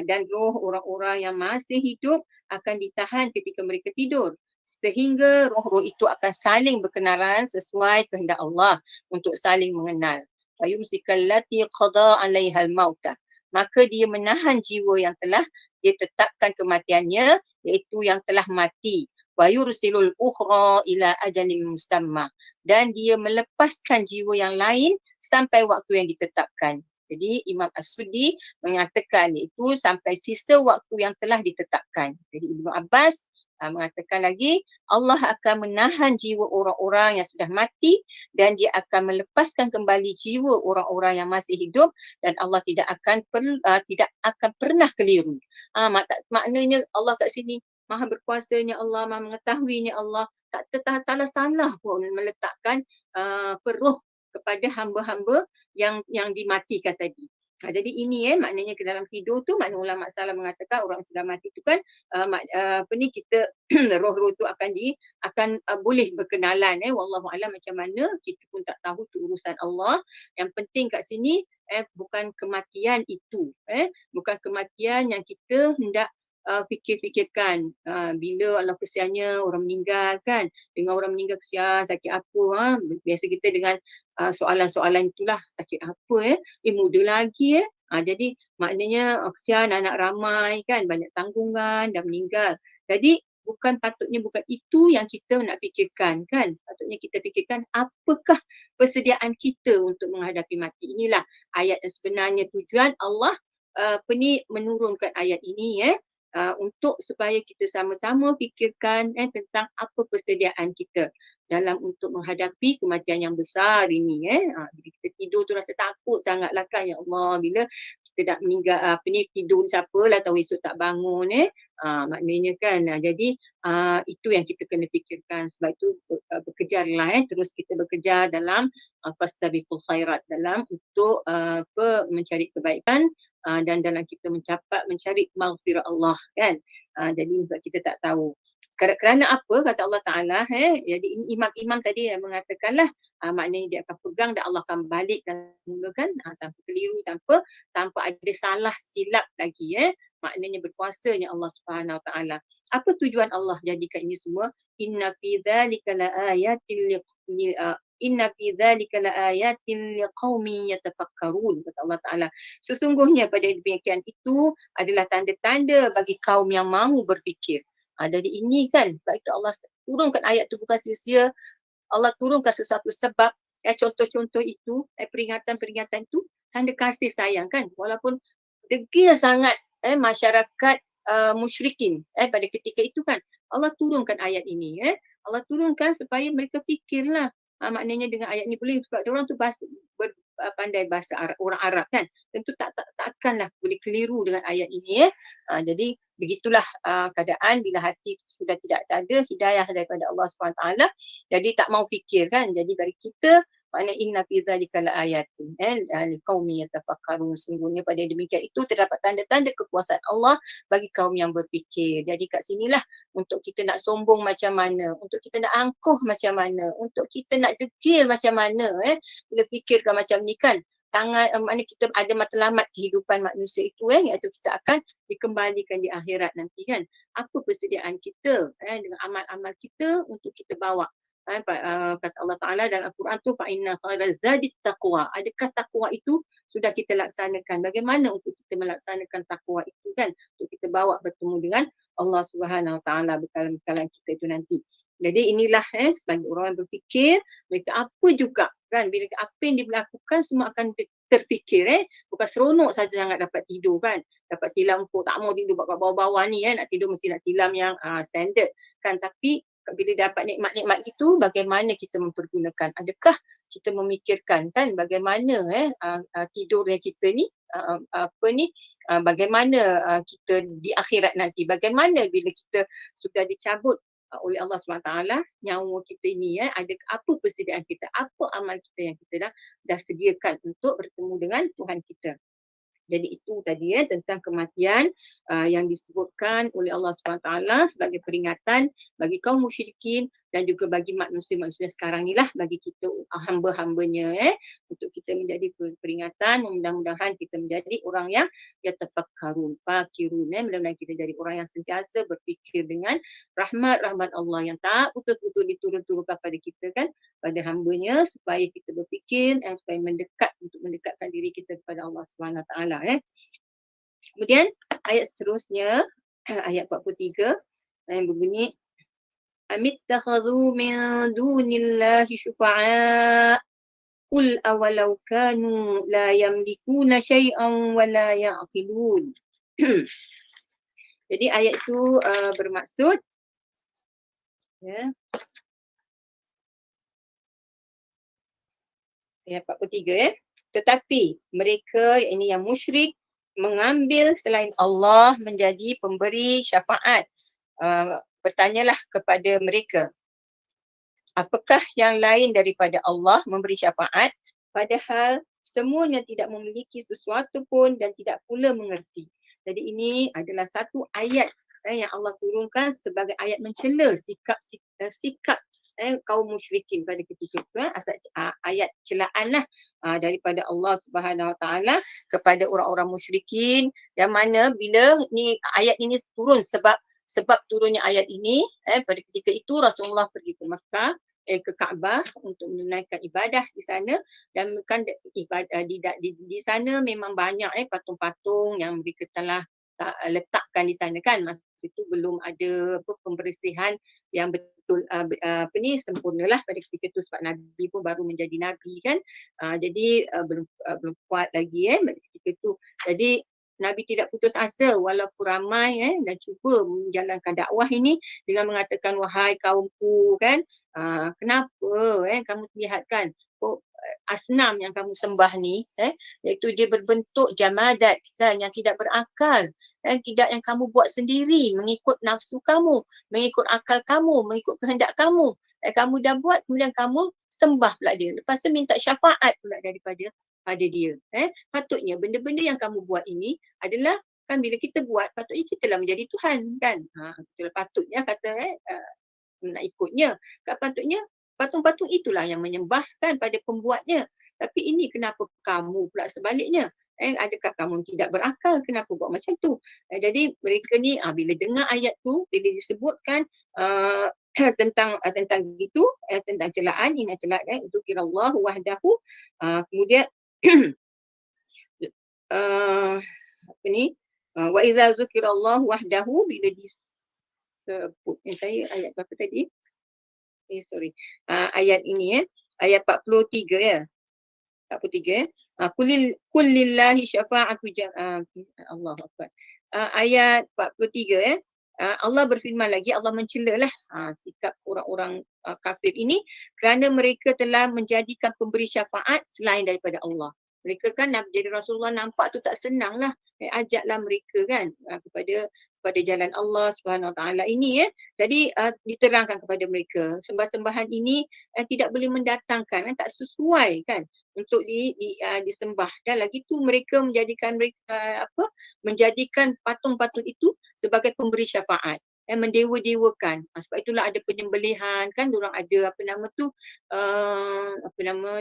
dan roh orang-orang yang masih hidup akan ditahan ketika mereka tidur, sehingga roh-roh itu akan saling berkenalan sesuai kehendak Allah untuk saling mengenal. Fayumsikallati qada 'alaihal mauta, maka dia menahan jiwa yang telah dia tetapkan kematiannya, iaitu yang telah mati. Wa yursilul ukhra ila ajalin musamma, dan dia melepaskan jiwa yang lain sampai waktu yang ditetapkan. Jadi Imam As-Suddi mengatakan iaitu sampai sisa waktu yang telah ditetapkan. Jadi Ibnu Abbas mengatakan lagi, Allah akan menahan jiwa orang-orang yang sudah mati dan dia akan melepaskan kembali jiwa orang-orang yang masih hidup, dan Allah tidak akan pernah keliru. Maknanya Allah kat sini maha berkuasanya Allah, maha mengetahuinya Allah, tak salah-salah pun meletakkan peruh kepada hamba-hamba yang dimatikan tadi. Jadi ini maknanya ke dalam tidur tu, makna ulama salah mengatakan orang sudah mati tu kan kita roh-roh tu akan boleh berkenalan. Wallahu alam macam mana kita pun tak tahu, tu urusan Allah. Yang penting kat sini bukan kematian itu, bukan kematian yang kita hendak fikir-fikirkan. Bila Allah kesiannya orang meninggal kan, dengan orang meninggal kesian sakit apa, biasa kita dengan soalan-soalan itulah, sakit apa muda lagi jadi maknanya kesian anak ramai kan, banyak tanggungan, dah meninggal. Jadi bukan itu yang kita nak fikirkan kan. Patutnya kita fikirkan apakah persediaan kita untuk menghadapi mati. Inilah ayat yang sebenarnya tujuan Allah menurunkan ayat ini untuk supaya kita sama-sama fikirkan tentang apa persediaan kita dalam untuk menghadapi kematian yang besar ini. Bila kita tidur tu rasa takut sangatlah kan, ya Allah, bila kita nak meninggal tidur siapalah tahu esok tak bangun maknanya kan. Jadi itu yang kita kena fikirkan. Sebab itu bekerjalah terus kita bekerja dalam fastabiqul khairat, dalam untuk mencari kebaikan dan dalam kita mencari maghfirah Allah kan. Jadi sebab kita tak tahu kerana apa kata Allah Ta'ala. Jadi imam-imam tadi yang mengatakanlah maknanya dia akan pegang dan Allah akan balikkan kan, tanpa keliru, tanpa ada salah silap lagi. Maknanya berkuasanya Allah Subhanahu Wa Ta'ala. Apa tujuan Allah jadikan ini semua? Inna fi dzalika laayatin liqaumin yatafakkarun, kata Allah Ta'ala. Sesungguhnya pada demikian itu adalah tanda-tanda bagi kaum yang mahu berfikir. Jadi ini kan, sebab itu Allah turunkan ayat tu bukan sia-sia. Allah turunkan sesuatu sebab. Contoh-contoh itu, peringatan-peringatan itu tanda kasih sayang kan. Walaupun degil sangat masyarakat musyrikin pada ketika itu kan, Allah turunkan ayat ini. Allah turunkan supaya mereka fikirlah. Maknanya dengan ayat ni boleh, sebab diorang tu pandai bahasa Arab, orang Arab kan, tentu takkanlah boleh keliru dengan ayat ini. Jadi begitulah keadaan bila hati sudah tidak ada hidayah daripada Allah SWT, jadi tak mau fikir kan. Jadi dari kita, maknanya inna fi dzalika laayatun liqaumin yatafakkarun, sungguhnya pada demikian itu terdapat tanda-tanda kekuasaan Allah bagi kaum yang berfikir. Jadi kat sinilah untuk kita nak sombong macam mana, untuk kita nak angkuh macam mana, untuk kita nak degil macam mana, bila fikirkan macam ni kan, maknanya kita ada matlamat kehidupan manusia itu, iaitu kita akan dikembalikan di akhirat nanti kan. Apa persediaan kita dengan amal-amal kita untuk kita bawa. Kata Allah Ta'ala dalam Al-Quran tu, fa'inna khairaz zadi taqwa. Adakah takwa itu sudah kita laksanakan? Bagaimana untuk kita melaksanakan takwa itu kan? Untuk kita bawa bertemu dengan Allah Subhanahu Wa Ta'ala bekalan-bekalan kita itu nanti. Jadi inilah sebagai orang yang berfikir, mereka apa juga kan, bila apa yang dilakukan semua akan terfikir. Bukan seronok saja sangat dapat tidur kan, dapat tilam pun tak mau tidur kat bawah-bawah ni nak tidur mesti nak tilam yang standard kan. Tapi bila dapat nikmat-nikmat itu, bagaimana kita mempergunakan? Adakah kita memikirkan kan bagaimana tidurnya kita ni, bagaimana kita di akhirat nanti, bagaimana bila kita sudah dicabut oleh Allah SWT nyawa kita ni, ada apa persediaan kita, apa amal kita yang kita dah sediakan untuk bertemu dengan Tuhan kita. Jadi itu tadi tentang kematian yang disebutkan oleh Allah SWT sebagai peringatan bagi kaum musyrikin dan juga bagi manusia-manusia sekarang ni lah, bagi kita hamba-hambanya, untuk kita menjadi peringatan. Mudah-mudahan kita menjadi orang yang yatafakkarun, fakirun, mudah-mudahan kita jadi orang yang sentiasa berfikir dengan rahmat-rahmat Allah yang tak putus-putus diturun-turunkan pada kita kan, pada hambanya, supaya kita berfikir dan supaya mendekat, untuk mendekatkan diri kita kepada Allah SWT. Kemudian ayat seterusnya, ayat 43 yang berbunyi, amittakhadhu min dunillahi syufa'a qul awalau kanu la yamlikuna syai'an wa la ya'qilun. Jadi ayat itu bermaksud ayat 43 tetapi mereka ini yang musyrik mengambil selain Allah menjadi pemberi syafaat. Bertanyalah kepada mereka, apakah yang lain daripada Allah memberi syafaat, padahal semuanya tidak memiliki sesuatu pun dan tidak pula mengerti. Jadi ini adalah satu ayat yang Allah turunkan sebagai ayat mencela sikap kaum musyrikin pada ketika itu. Ayat celaan lah daripada Allah Subhanahu Wa Taala kepada orang-orang musyrikin, yang mana bila ni ayat ini turun, sebab turunnya ayat ini pada ketika itu Rasulullah pergi ke Makkah, ke Kaabah untuk menunaikan ibadah di sana, dan kan ibadah di sana memang banyak patung-patung yang mereka telah letakkan di sana kan. Masa itu belum ada pembersihan yang betul sempurnalah pada ketika itu, sebab Nabi pun baru menjadi Nabi kan. Jadi belum kuat lagi pada ketika itu. Jadi Nabi tidak putus asa walaupun ramai dan cuba menjalankan dakwah ini dengan mengatakan, wahai kaumku kan, kenapa kamu lihatkan asnam yang kamu sembah ni, iaitu dia berbentuk jamadat kan, yang tidak berakal, tidak yang kamu buat sendiri mengikut nafsu kamu, mengikut akal kamu, mengikut kehendak kamu. Kamu dah buat, kemudian kamu sembah pula dia, lepas tu minta syafaat pula daripada dia. Patutnya benda-benda yang kamu buat ini adalah kan, bila kita buat patutnya kita lah menjadi Tuhan kan. Itulah patutnya kata nak ikutnya. Patutnya patung-patung itulah yang menyembahkan pada pembuatnya. Tapi ini kenapa kamu pula sebaliknya? Adakah kamu tidak berakal? Kenapa buat macam tu? Jadi mereka ni bila dengar ayat tu, bila disebutkan tentang itu, tentang celaan, ini celaan untuk kirallahu wahdahu, kemudian apa ni, wa idza dzukirallahu wahdahu, bila disebut saya ayat berapa tadi? Ayat ini ayat 43 ya. 43 kullillahi syafa'atu Allahu akbar. Ayat 43 Allah berfirman lagi, Allah mencelalah sikap orang-orang kafir ini kerana mereka telah menjadikan pemberi syafaat selain daripada Allah. Mereka kan nak jadi Rasulullah nampak tu tak senang lah. Ajaklah mereka kan kepada jalan Allah Subhanahu Wa Taala ini Jadi diterangkan kepada mereka sembah-sembahan ini tidak boleh mendatangkan tak sesuai kan untuk disembah. Dan lagi tu mereka menjadikan patung-patung itu sebagai pemberi syafaat mendewa-dewakan. Sebab itulah ada penyembelihan kan, diorang ada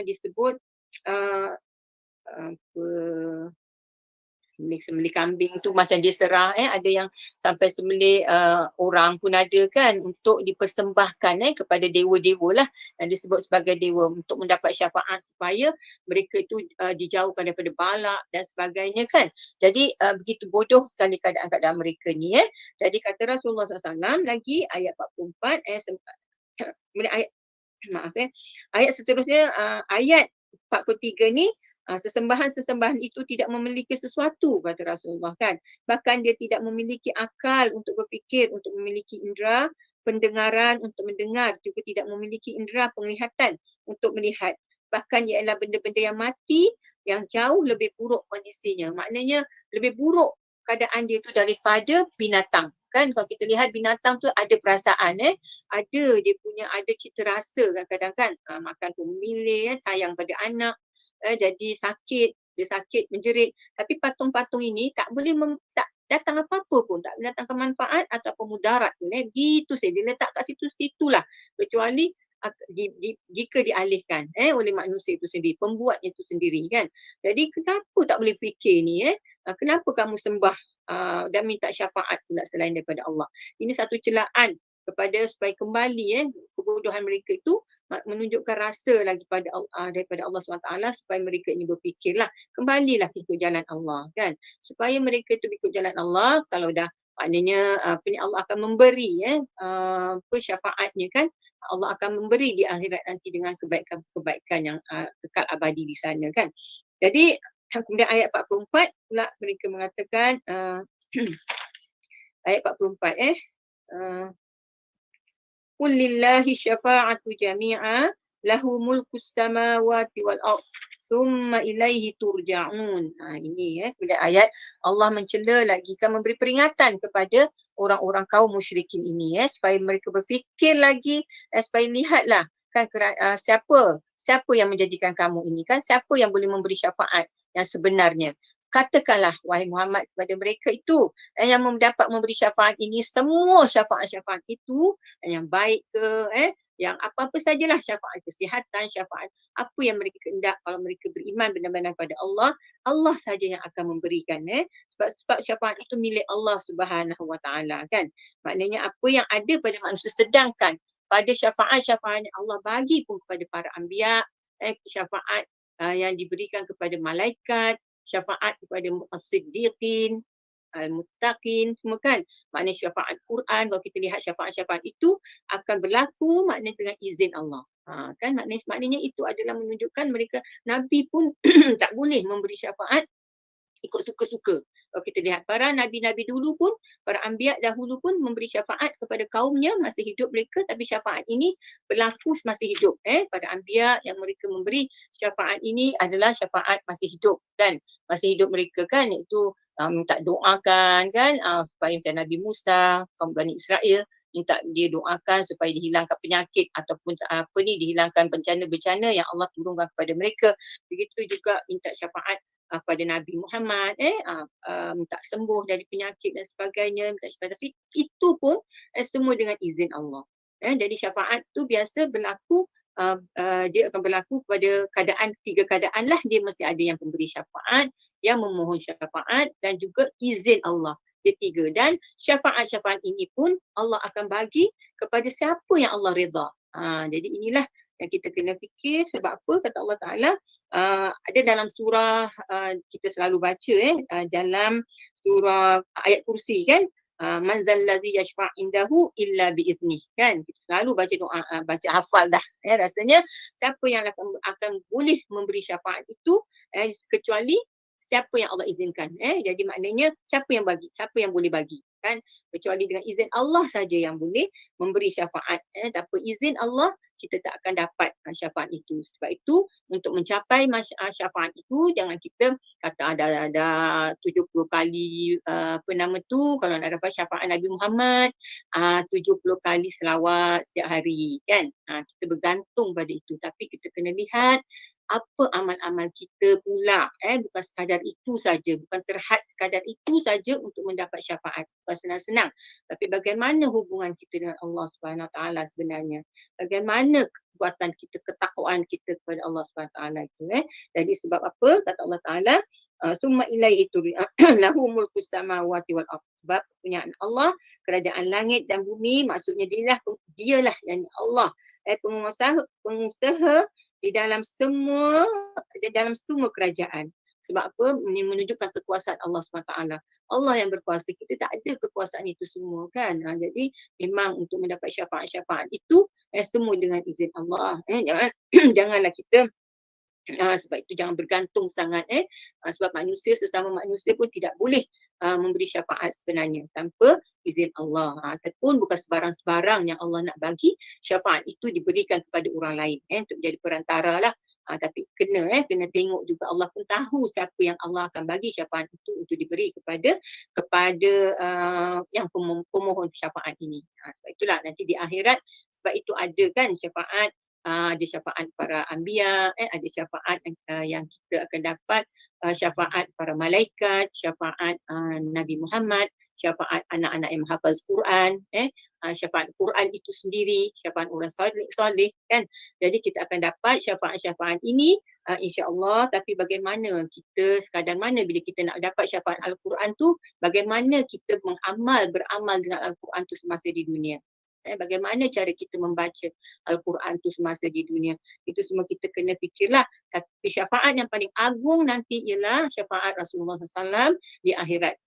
disebut sembelih kambing tu macam dia serah ada yang sampai sembelih orang pun ada kan untuk dipersembahkan kepada dewa-dewa lah yang disebut sebagai dewa untuk mendapat syafaat supaya mereka itu dijauhkan daripada balak dan sebagainya kan. Jadi begitu bodoh sekali keadaan mereka ni Jadi kata Rasulullah SAW lagi ayat 44 kemudian ayat seterusnya ayat 43 ni sesembahan-sesembahan itu tidak memiliki sesuatu kata Rasulullah kan. Bahkan dia tidak memiliki akal untuk berfikir, untuk memiliki indera pendengaran untuk mendengar, juga tidak memiliki indera penglihatan untuk melihat. Bahkan ia adalah benda-benda yang mati yang jauh lebih buruk kondisinya. Maknanya lebih buruk keadaan dia tu daripada binatang. Kan kalau kita lihat binatang tu ada perasaan ada dia punya cita rasa kadang-kadang kan makan tu memilih sayang pada anak jadi sakit, dia sakit, menjerit. Tapi patung-patung ini tak boleh tak datang apa-apa pun, tak mendatangkan manfaat ataupun mudarat pun. Gitu saja, dia letak kat situlah. Kecuali jika dialihkan oleh manusia itu sendiri, pembuatnya itu sendiri kan. Jadi kenapa tak boleh fikir ni kenapa kamu sembah dan minta syafaat pula selain daripada Allah. Ini satu celaan kepada supaya kembali kebodohan mereka itu menunjukkan rasa lagi daripada Allah SWT supaya mereka ini berfikirlah kembalilah ikut jalan Allah kan, supaya mereka itu ikut jalan Allah. Kalau dah maknanya Allah akan memberi syafaatnya kan, Allah akan memberi di akhirat nanti dengan kebaikan-kebaikan yang kekal abadi di sana kan. Jadi kemudian ayat 44 pula mereka mengatakan ayat 44 Qul lillahi syafa'atu jami'a lahu mulkus samawati wal ard summa ilaihi turja'un. Ini kemudian ayat Allah mencela lagi kan, memberi peringatan kepada orang-orang kaum musyrikin ini supaya mereka berfikir lagi supaya lihatlah kan siapa yang menjadikan kamu ini kan, siapa yang boleh memberi syafaat yang sebenarnya. Katakanlah wahai Muhammad kepada mereka itu yang mendapat memberi syafaat ini, semua syafaat-syafaat itu yang baik ke yang apa-apa sajalah, syafaat kesihatan, syafaat apa yang mereka hendak. Kalau mereka beriman benar-benar kepada Allah, Allah saja yang akan memberikan sebab syafaat itu milik Allah Subhanahu Wa Taala kan. Maknanya apa yang ada pada manusia, sedangkan pada syafaat-syafaat yang Allah bagi pun kepada para anbiya, syafaat yang diberikan kepada malaikat, syafaat kepada as-siddiqin, al-muttaqin, semua kan. Maknanya syafaat Quran, kalau kita lihat syafaat-syafaat itu akan berlaku maknanya dengan izin Allah. Kan maknanya itu adalah menunjukkan mereka Nabi pun tak boleh memberi syafaat ikut suka-suka. Kalau kita lihat para nabi-nabi dulu pun, para anbiya dahulu pun memberi syafaat kepada kaumnya masa hidup mereka, tapi syafaat ini berlaku masih hidup. Pada anbiya yang mereka memberi syafaat ini adalah syafaat masih hidup dan masih hidup mereka kan, iaitu minta doakan kan supaya macam Nabi Musa, kaum Bani Israel, minta dia doakan supaya dihilangkan penyakit ataupun dihilangkan bencana-bencana yang Allah turunkan kepada mereka. Begitu juga minta syafaat kepada Nabi Muhammad minta sembuh dari penyakit dan sebagainya, minta syafaat. Tapi itu pun semua dengan izin Allah. Jadi syafaat tu biasa berlaku dia akan berlaku pada tiga keadaan lah. Dia mesti ada yang pemberi syafaat, yang memohon syafaat dan juga izin Allah. Dia tiga. Dan syafaat-syafaat ini pun Allah akan bagi kepada siapa yang Allah redha. Jadi inilah yang kita kena fikir. Sebab apa kata Allah Ta'ala ada dalam surah kita selalu baca dalam surah ayat kursi kan, man zallazi yashfa' indahu illa biiznih kan, kita selalu baca doa, baca hafal dah rasanya siapa yang akan boleh memberi syafaat itu kecuali siapa yang Allah izinkan. Jadi maknanya siapa yang boleh bagi. kan, kecuali dengan izin Allah saja yang boleh memberi syafaat. Tanpa izin Allah kita tak akan dapat syafaat itu. Sebab itu untuk mencapai syafaat itu, jangan kita kata ada 70 kali apa nama tu, kalau nak dapat syafaat Nabi Muhammad 70 kali selawat setiap hari kan. Kita bergantung pada itu, tapi kita kena lihat apa amal-amal kita pula, bukan sekadar itu saja, bukan terhad sekadar itu saja untuk mendapat syafaat. Bukan senang-senang, tapi bagaimana hubungan kita dengan Allah Subhanahu Wa Taala sebenarnya, bagaimana kekuatan kita, ketakwaan kita kepada Allah Subhanahu Wa Taala itu. Jadi sebab apa kata Allah Taala, summa ilaihi lahu mulkus samawati wal ardh, sebab kepunyaan Allah kerajaan langit dan bumi, maksudnya dialah yang Allah pengusaha di dalam semua kerajaan. Sebab apa? Ini menunjukkan kekuasaan Allah SWT. Allah yang berkuasa, kita tak ada kekuasaan itu semua kan. Jadi memang untuk mendapat syafaat-syafaat itu semua dengan izin Allah. Janganlah kita sebab itu jangan bergantung sangat sebab manusia, sesama manusia pun tidak boleh memberi syafaat sebenarnya tanpa izin Allah. Ataupun bukan sebarang-sebarang yang Allah nak bagi syafaat itu diberikan kepada orang lain untuk menjadi perantara lah. Tapi kena tengok juga, Allah pun tahu siapa yang Allah akan bagi syafaat itu untuk diberi kepada yang pemohon syafaat ini. Sebab itulah nanti di akhirat, sebab itu ada kan syafaat, ada syafaat para anbiya, ada syafaat yang kita akan dapat, syafaat para malaikat, syafaat Nabi Muhammad, syafaat anak-anak yang menghafaz Quran, syafaat Quran itu sendiri, syafaat orang soleh kan. Jadi kita akan dapat syafaat-syafaat ini insya-Allah. Tapi bagaimana kita, sekadar mana bila kita nak dapat syafaat Al-Quran tu, bagaimana kita beramal dengan Al-Quran tu semasa di dunia. Bagaimana cara kita membaca Al-Quran tu semasa di dunia. Itu semua kita kena fikirlah. Tapi syafaat yang paling agung nanti ialah syafaat Rasulullah SAW di akhirat.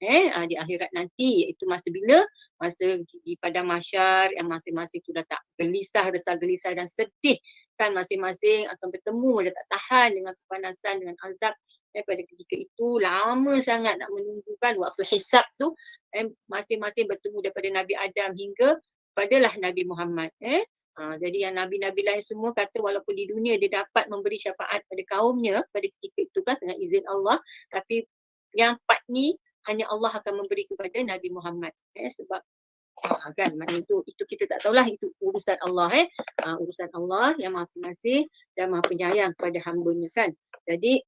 Di akhirat nanti, iaitu masa bila? Masa di padang mahsyar yang masing-masing tu dah tak gelisah, resah gelisah dan sedih kan, masing-masing akan bertemu, dah tak tahan dengan kepanasan, dengan azab. Pada ketika itu lama sangat nak menunggukan waktu hisab tu, masing-masing bertemu daripada Nabi Adam hingga padalah Nabi Muhammad. Jadi yang Nabi-Nabi lain semua kata walaupun di dunia dia dapat memberi syafaat pada kaumnya pada ketika itu kan dengan izin Allah, tapi yang part ni hanya Allah akan memberi kepada Nabi Muhammad. Sebab kan maknanya itu kita tak tahulah, itu urusan Allah. Urusan Allah yang Maha Pengasih dan Maha Penyayang kepada hamba-Nya kan. Jadi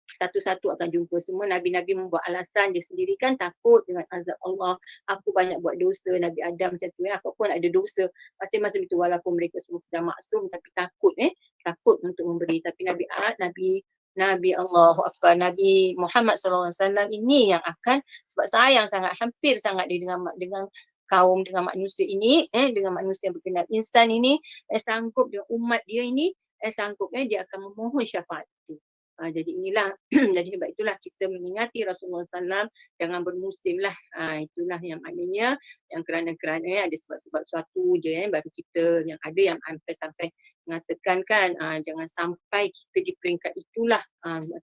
satu-satu akan jumpa semua. Nabi-Nabi membuat alasan dia sendiri kan, takut dengan azab Allah. Aku banyak buat dosa, Nabi Adam macam tu. Aku pun ada dosa. Masing-masing itu walaupun mereka semua sudah maksum, tapi takut untuk memberi. Tapi Nabi Allahu Akbar, Nabi Muhammad SAW ini yang akan, sebab sayang sangat, hampir sangat dia dengan kaum, dengan manusia ini, dengan manusia yang berkenal insan ini, sanggup dengan umat dia ini, sanggup dia akan memohon syafaat itu. Jadi inilah, jadi sebab itulah kita mengingati Rasulullah SAW, jangan bermusim lah. Itulah yang maknanya, yang kerana ada sebab-sebab suatu je baru kita, yang ada yang sampai mengatakan kan, jangan sampai kita di peringkat itulah.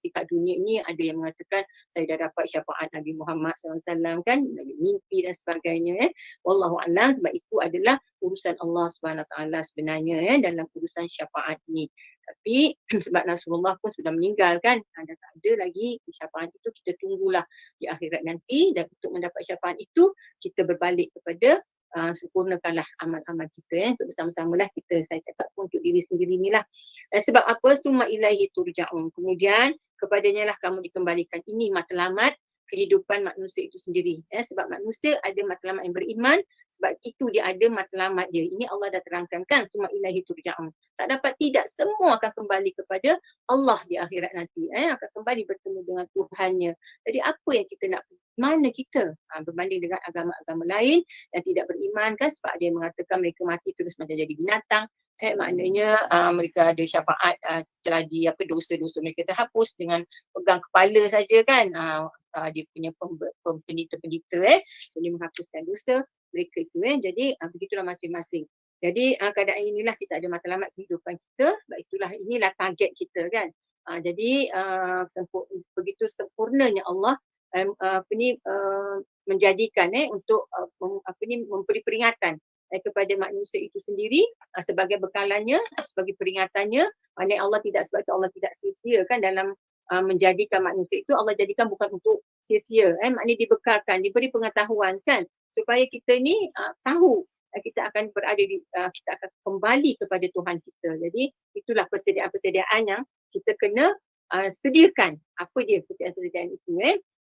Tingkat dunia ini ada yang mengatakan saya dah dapat syafaat Nabi Muhammad SAW kan, mimpi dan sebagainya. Wallahu a'lam. Sebab itu adalah urusan Allah SWT sebenarnya dalam urusan syafaat ni. Tapi sebab Rasulullah pun sudah meninggal kan, dah tak ada lagi syafaat itu, kita tunggulah di akhirat nanti. Dan untuk mendapat syafaat itu, kita berbalik kepada sempurnakanlah amal-amal kita untuk bersama-samalah kita, saya cakap pun untuk diri sendiri ni lah. Sebab apa? Summa ilaihi turja'un, kemudian kepadanya lah kamu dikembalikan. Ini matlamat kehidupan manusia itu sendiri. Sebab manusia ada matlamat yang beriman, sebab itu dia ada matlamat dia. Ini Allah dah terangkan kan, summa ilaihi turja'un. Tak dapat tidak, semua akan kembali kepada Allah di akhirat nanti. Akan kembali bertemu dengan Tuhannya. Jadi apa yang kita nak, mana kita berbanding dengan agama-agama lain yang tidak beriman kan, sebab ada yang mengatakan mereka mati terus macam jadi binatang. Maknanya mereka ada syafaat selagi dosa-dosa mereka terhapus dengan pegang kepala saja kan. Dia punya pendeta-pendeta boleh menghapuskan dosa mereka itu. Jadi begitulah masing-masing. Jadi keadaan inilah kita ada matlamat kehidupan kita. Sebab itulah inilah target kita kan. Jadi begitu sempurnanya Allah menjadikan untuk memberi peringatan kepada manusia itu sendiri sebagai bekalannya, sebagai peringatannya. Maknanya Allah tidak, sebab itu Allah tidak sia-sia kan dalam menjadikan manusia itu. Allah jadikan bukan untuk sia-sia, maknanya dibekalkan, diberi pengetahuan kan, supaya kita ni tahu kita akan berada di kita akan kembali kepada Tuhan kita. Jadi itulah persediaan-persediaan yang kita kena sediakan. Apa dia persediaan itu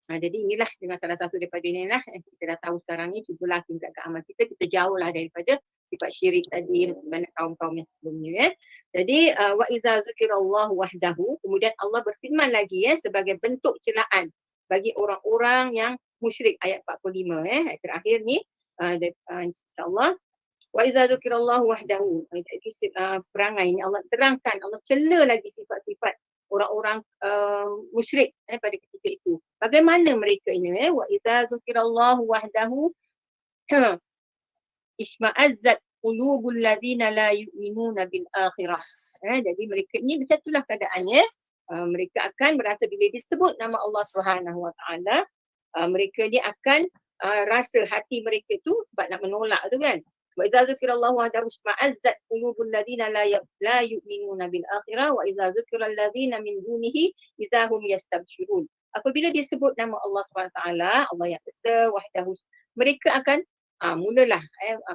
jadi inilah dengan salah satu daripada inilah kita dah tahu sekarang ni, cubalah tingkatkan amal kita jauhlah daripada sifat syirik tadi mana kaum-kaum yang sebelumnya Jadi wa idza dzukirallahu wahdahu, kemudian Allah berfirman lagi sebagai bentuk celaan bagi orang-orang yang musyrik, ayat 45 ayat terakhir ni insyaallah. Wa idza dzukirallahu wahdahu, perangai ni Allah terangkan, Allah cela lagi sifat-sifat orang-orang musyrik pada ketika itu. Bagaimana mereka ini wa idza dzukirallahu wahdahu isma'azzat qulubul ladzina la yu'minuna bil akhirah. Jadi mereka ini macam itulah keadaannya. Mereka akan merasa bila disebut nama Allah Subhanahu Wa Taala, mereka ni akan rasa hati mereka tu sebab nak menolak tu kan. Wa idza dzukirallahu wahdahu isma'azzat qulubul ladzina la yu'minuna bil akhirah wa idza dzukira alladzina min dunihi idza hum yastabshirun. Apabila disebut nama Allah Subhanahu Wa Taala, Allah yang esa wahdahu, mereka akan mulalah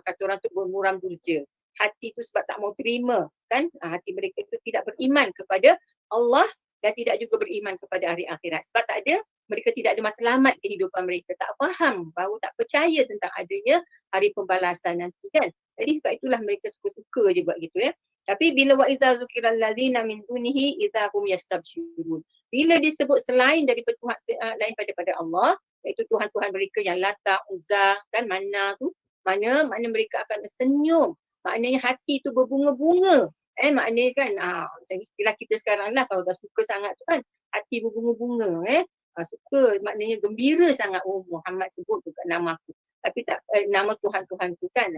kata orang tu bermuram durja. Hati tu sebab tak mau terima kan, hati mereka tu tidak beriman kepada Allah dan tidak juga beriman kepada hari akhirat. Sebab tak ada, mereka tidak ada matlamat kehidupan mereka, tak faham, baru tak percaya tentang adanya hari pembalasan nanti kan. Jadi sebab itulah mereka suka-suka je buat gitu Tapi bila wa iza zukiral ladzina min dunihi idza hum yastabshirun. Bila disebut selain daripada Tuhan lain daripada Allah, iaitu Tuhan-Tuhan mereka yang Lata, Uzza kan, Mana tu, mana mereka akan senyum. Maknanya hati tu berbunga-bunga. Maknanya kan macam istilah kita sekarang lah, kalau dah suka sangat tu kan, hati berbunga-bunga suka, maknanya gembira sangat. Oh, Muhammad sebut juga nama aku, tapi tak nama Tuhan-Tuhan tu kan.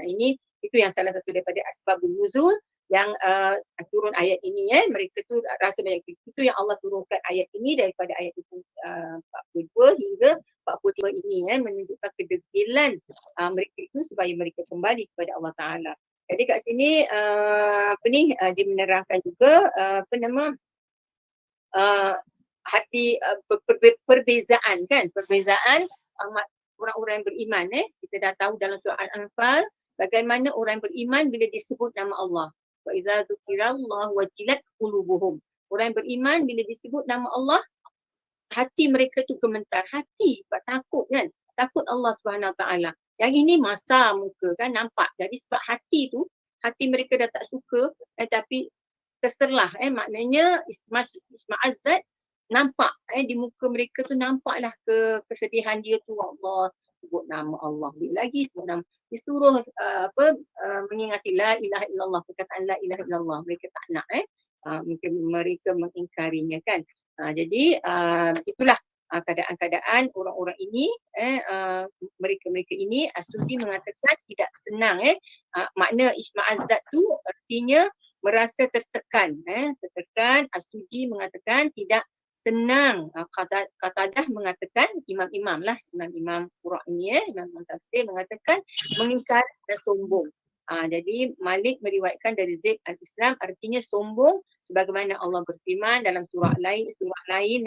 Itu yang salah satu daripada asbabun nuzul yang turun ayat ini mereka tu rasa banyak. Itu yang Allah turunkan ayat ini daripada ayat 42 hingga 45 ini menunjukkan kedegilan mereka itu supaya mereka kembali kepada Allah Ta'ala. Jadi kat sini dia menerangkan juga hati perbezaan kan, perbezaan orang-orang yang beriman kita dah tahu dalam surah Al-Anfal bagaimana orang beriman bila disebut nama Allah. Wa idza dzukirallahu wajilat qulubuhum. Orang yang beriman bila disebut nama Allah, hati mereka tu gemetar, hati takut kan, takut Allah Subhanahu Wa Taala. Yang ini masa muka kan nampak. Jadi sebab hati mereka dah tak suka tapi terserlah maknanya isma'azzat, nampak di muka mereka tu nampaklah kesedihan dia tu. Allah sebut nama Allah lagi, sebut nama, disuruh mengingati la ilaha illallah, perkataan la ilaha illallah mereka tak nak mereka mengingkarinya kan. Jadi itulah keadaan-keadaan orang-orang ini mereka ini As-Sudi mengatakan tidak senang makna isma'azzat tu artinya merasa tertekan tertekan. As-Sudi mengatakan tidak senang. Qatadah mengatakan, imam-imam surah ini imam tafsir mengatakan mengingkari dan sombong. Jadi Malik meriwayatkan dari Zaid al-Islam artinya sombong, sebagaimana Allah berfirman dalam surah lain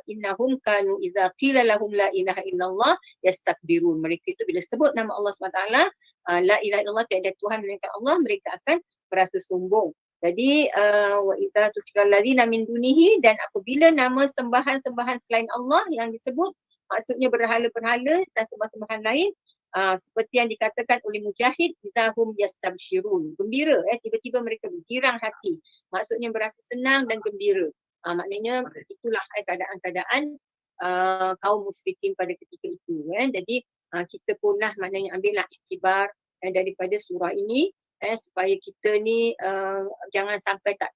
innahum kanu idza qila lahum la ilaha illallah yastakbirun. Mereka itu bila sebut nama Allah SWT, la ilaha illallah, tiada Tuhan melainkan Allah, mereka akan merasa sombong. Jadi wa idza tuqal ladzina min dunihi, dan apabila nama sembahan-sembahan selain Allah yang disebut, maksudnya berhala-berhala dan sembahan-sembahan lain, seperti yang dikatakan oleh Mujahid, idahum yastabshirun, gembira, tiba-tiba mereka bergirang hati, maksudnya berasa senang dan gembira. Maknanya itulah keadaan-keadaan kaum musyrikin pada ketika itu. Jadi kita punlah maknanya ambillah iktibar daripada surah ini supaya kita ni jangan sampai tak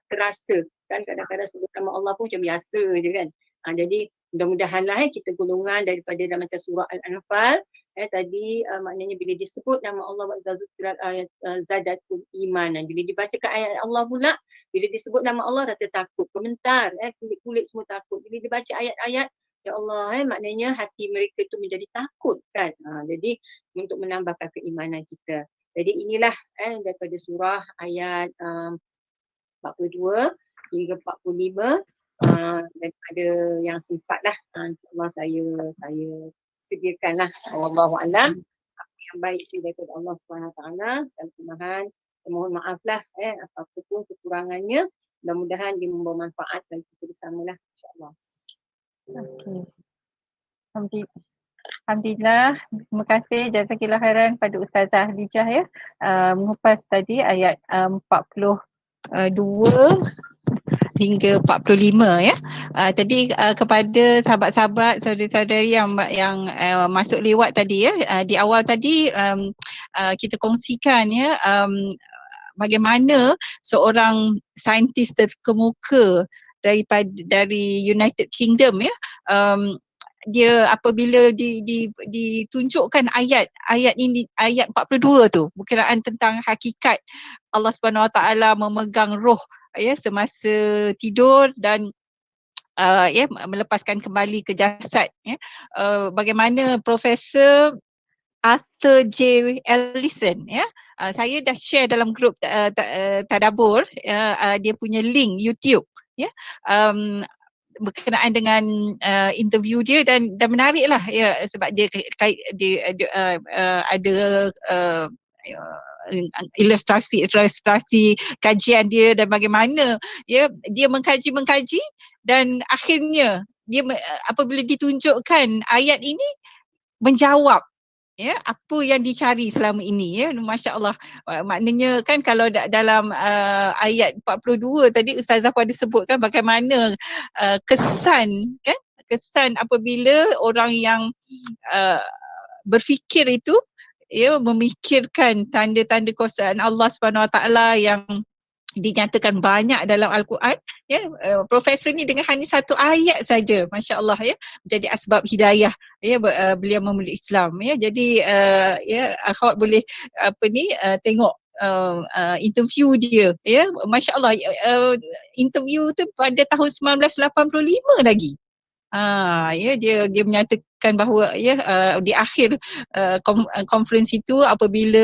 terasa kan, kadang-kadang sebut nama Allah pun macam biasa je kan. Jadi mudah-mudahanlah kita golongan daripada dalam macam surah Al-Anfal tadi maknanya bila disebut nama Allah wa dzikral ayat zadatul imanan, bila dibacakan ayat Allah pula, bila disebut nama Allah rasa takut, komentar kulit-kulit semua takut. Bila dibaca ayat-ayat Ya Allah, maknanya hati mereka tu menjadi takut kan. Jadi untuk menambahkan keimanan kita. Jadi inilah daripada surah ayat 42 hingga 45 dan ada yang sempat lah. InsyaAllah saya sediakanlah. Wallahualam. Apa yang baik itu daripada Allah SWT. Sekali kemahan. Mohon maaf lah apa-apa pun kekurangannya. Mudah-mudahan dia membawa manfaat bagi kita bersama lah. InsyaAllah. Okey. Alhamdulillah, terima kasih jazakillah khairan pada Ustazah Hadijah ya. Mengupas tadi ayat 42 hingga 45 ya. Tadi kepada sahabat-sahabat, saudara-saudari yang masuk lewat tadi ya, di awal tadi kita kongsikan ya bagaimana seorang saintis terkemuka dari United Kingdom ya, dia apabila ditunjukkan ayat ini, ayat 42 tu berkenaan tentang hakikat Allah Subhanahu Wa Taala memegang roh ya semasa tidur dan melepaskan kembali ke jasad ya. Bagaimana Profesor Arthur J. Ellison ya. Saya dah share dalam grup Tadabbur dia punya link YouTube ya. Berkenaan dengan interview dia dan menarik lah ya, sebab dia ada ilustrasi kajian dia dan bagaimana ya dia mengkaji dan akhirnya dia apabila ditunjukkan ayat ini menjawab ya apa yang dicari selama ini ya. Masya-Allah. Maknanya kan kalau dalam ayat 42 tadi Ustazah pada sebutkan bagaimana kesan apabila orang yang berfikir itu ya memikirkan tanda-tanda kuasaan Allah Subhanahu Wa Taala yang dinyatakan banyak dalam Al-Quran ya. Profesor ni dengan hanya satu ayat saja, masya-Allah ya, menjadi asbab hidayah ya beliau memeluk Islam ya. Jadi ya akhwat boleh tengok interview dia ya, masya-Allah. Interview tu pada tahun 1985 lagi. Ya dia menyatakan bahawa ya di akhir conference itu apabila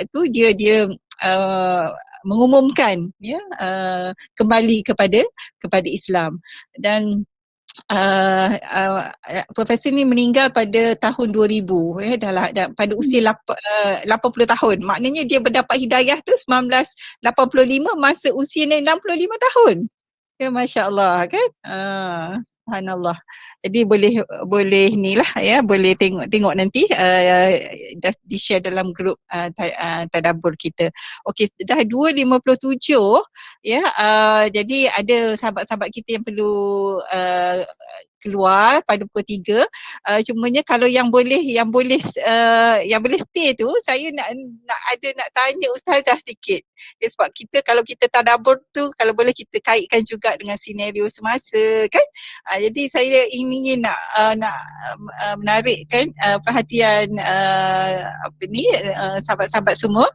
tu dia mengumumkan ya kembali kepada Islam dan profesor ni meninggal pada tahun 2000 ya, dah pada usia 80 tahun. Maknanya dia mendapat hidayah tu 1985 masa usianya 65 tahun. Ya, masya-Allah kan. Subhanallah. Jadi boleh ni lah ya, boleh tengok nanti dah di-share dalam grup tadabbur kita. Okey, dah 2:57 ya. Jadi ada sahabat-sahabat kita yang perlu keluar pada pukul 3. Cumanya kalau yang boleh stay tu, saya nak tanya Ustazah sedikit. Ya, sebab kalau kita tadabbur tu kalau boleh kita kaitkan juga dengan senario semasa kan. Jadi saya ingin nak menarikkan perhatian sahabat-sahabat semua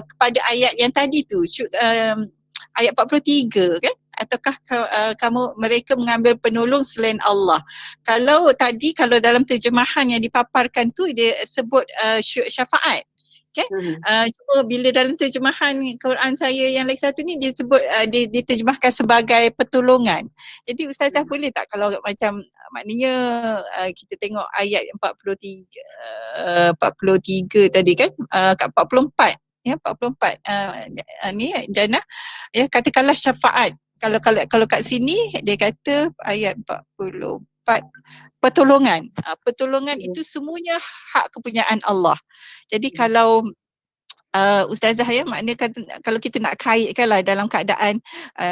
kepada ayat yang tadi tu, ayat 43 kan. Ataukah mereka mengambil penolong selain Allah? Kalau dalam terjemahan yang dipaparkan tu dia sebut syafaat. Okay? Cuma bila dalam terjemahan Quran saya yang lagi satu ni dia sebut diterjemahkan sebagai pertolongan. Jadi Ustazah boleh tak kalau macam maknanya kita tengok ayat 43 tadi kan, kat 44 ya, 44 ni Jannah ya, katakanlah syafaat. Kalau kat sini dia kata ayat 44 pertolongan. Pertolongan itu semuanya hak kepunyaan Allah. Jadi kalau Ustazah ya, maknanya kalau kita nak kaitkan lah dalam keadaan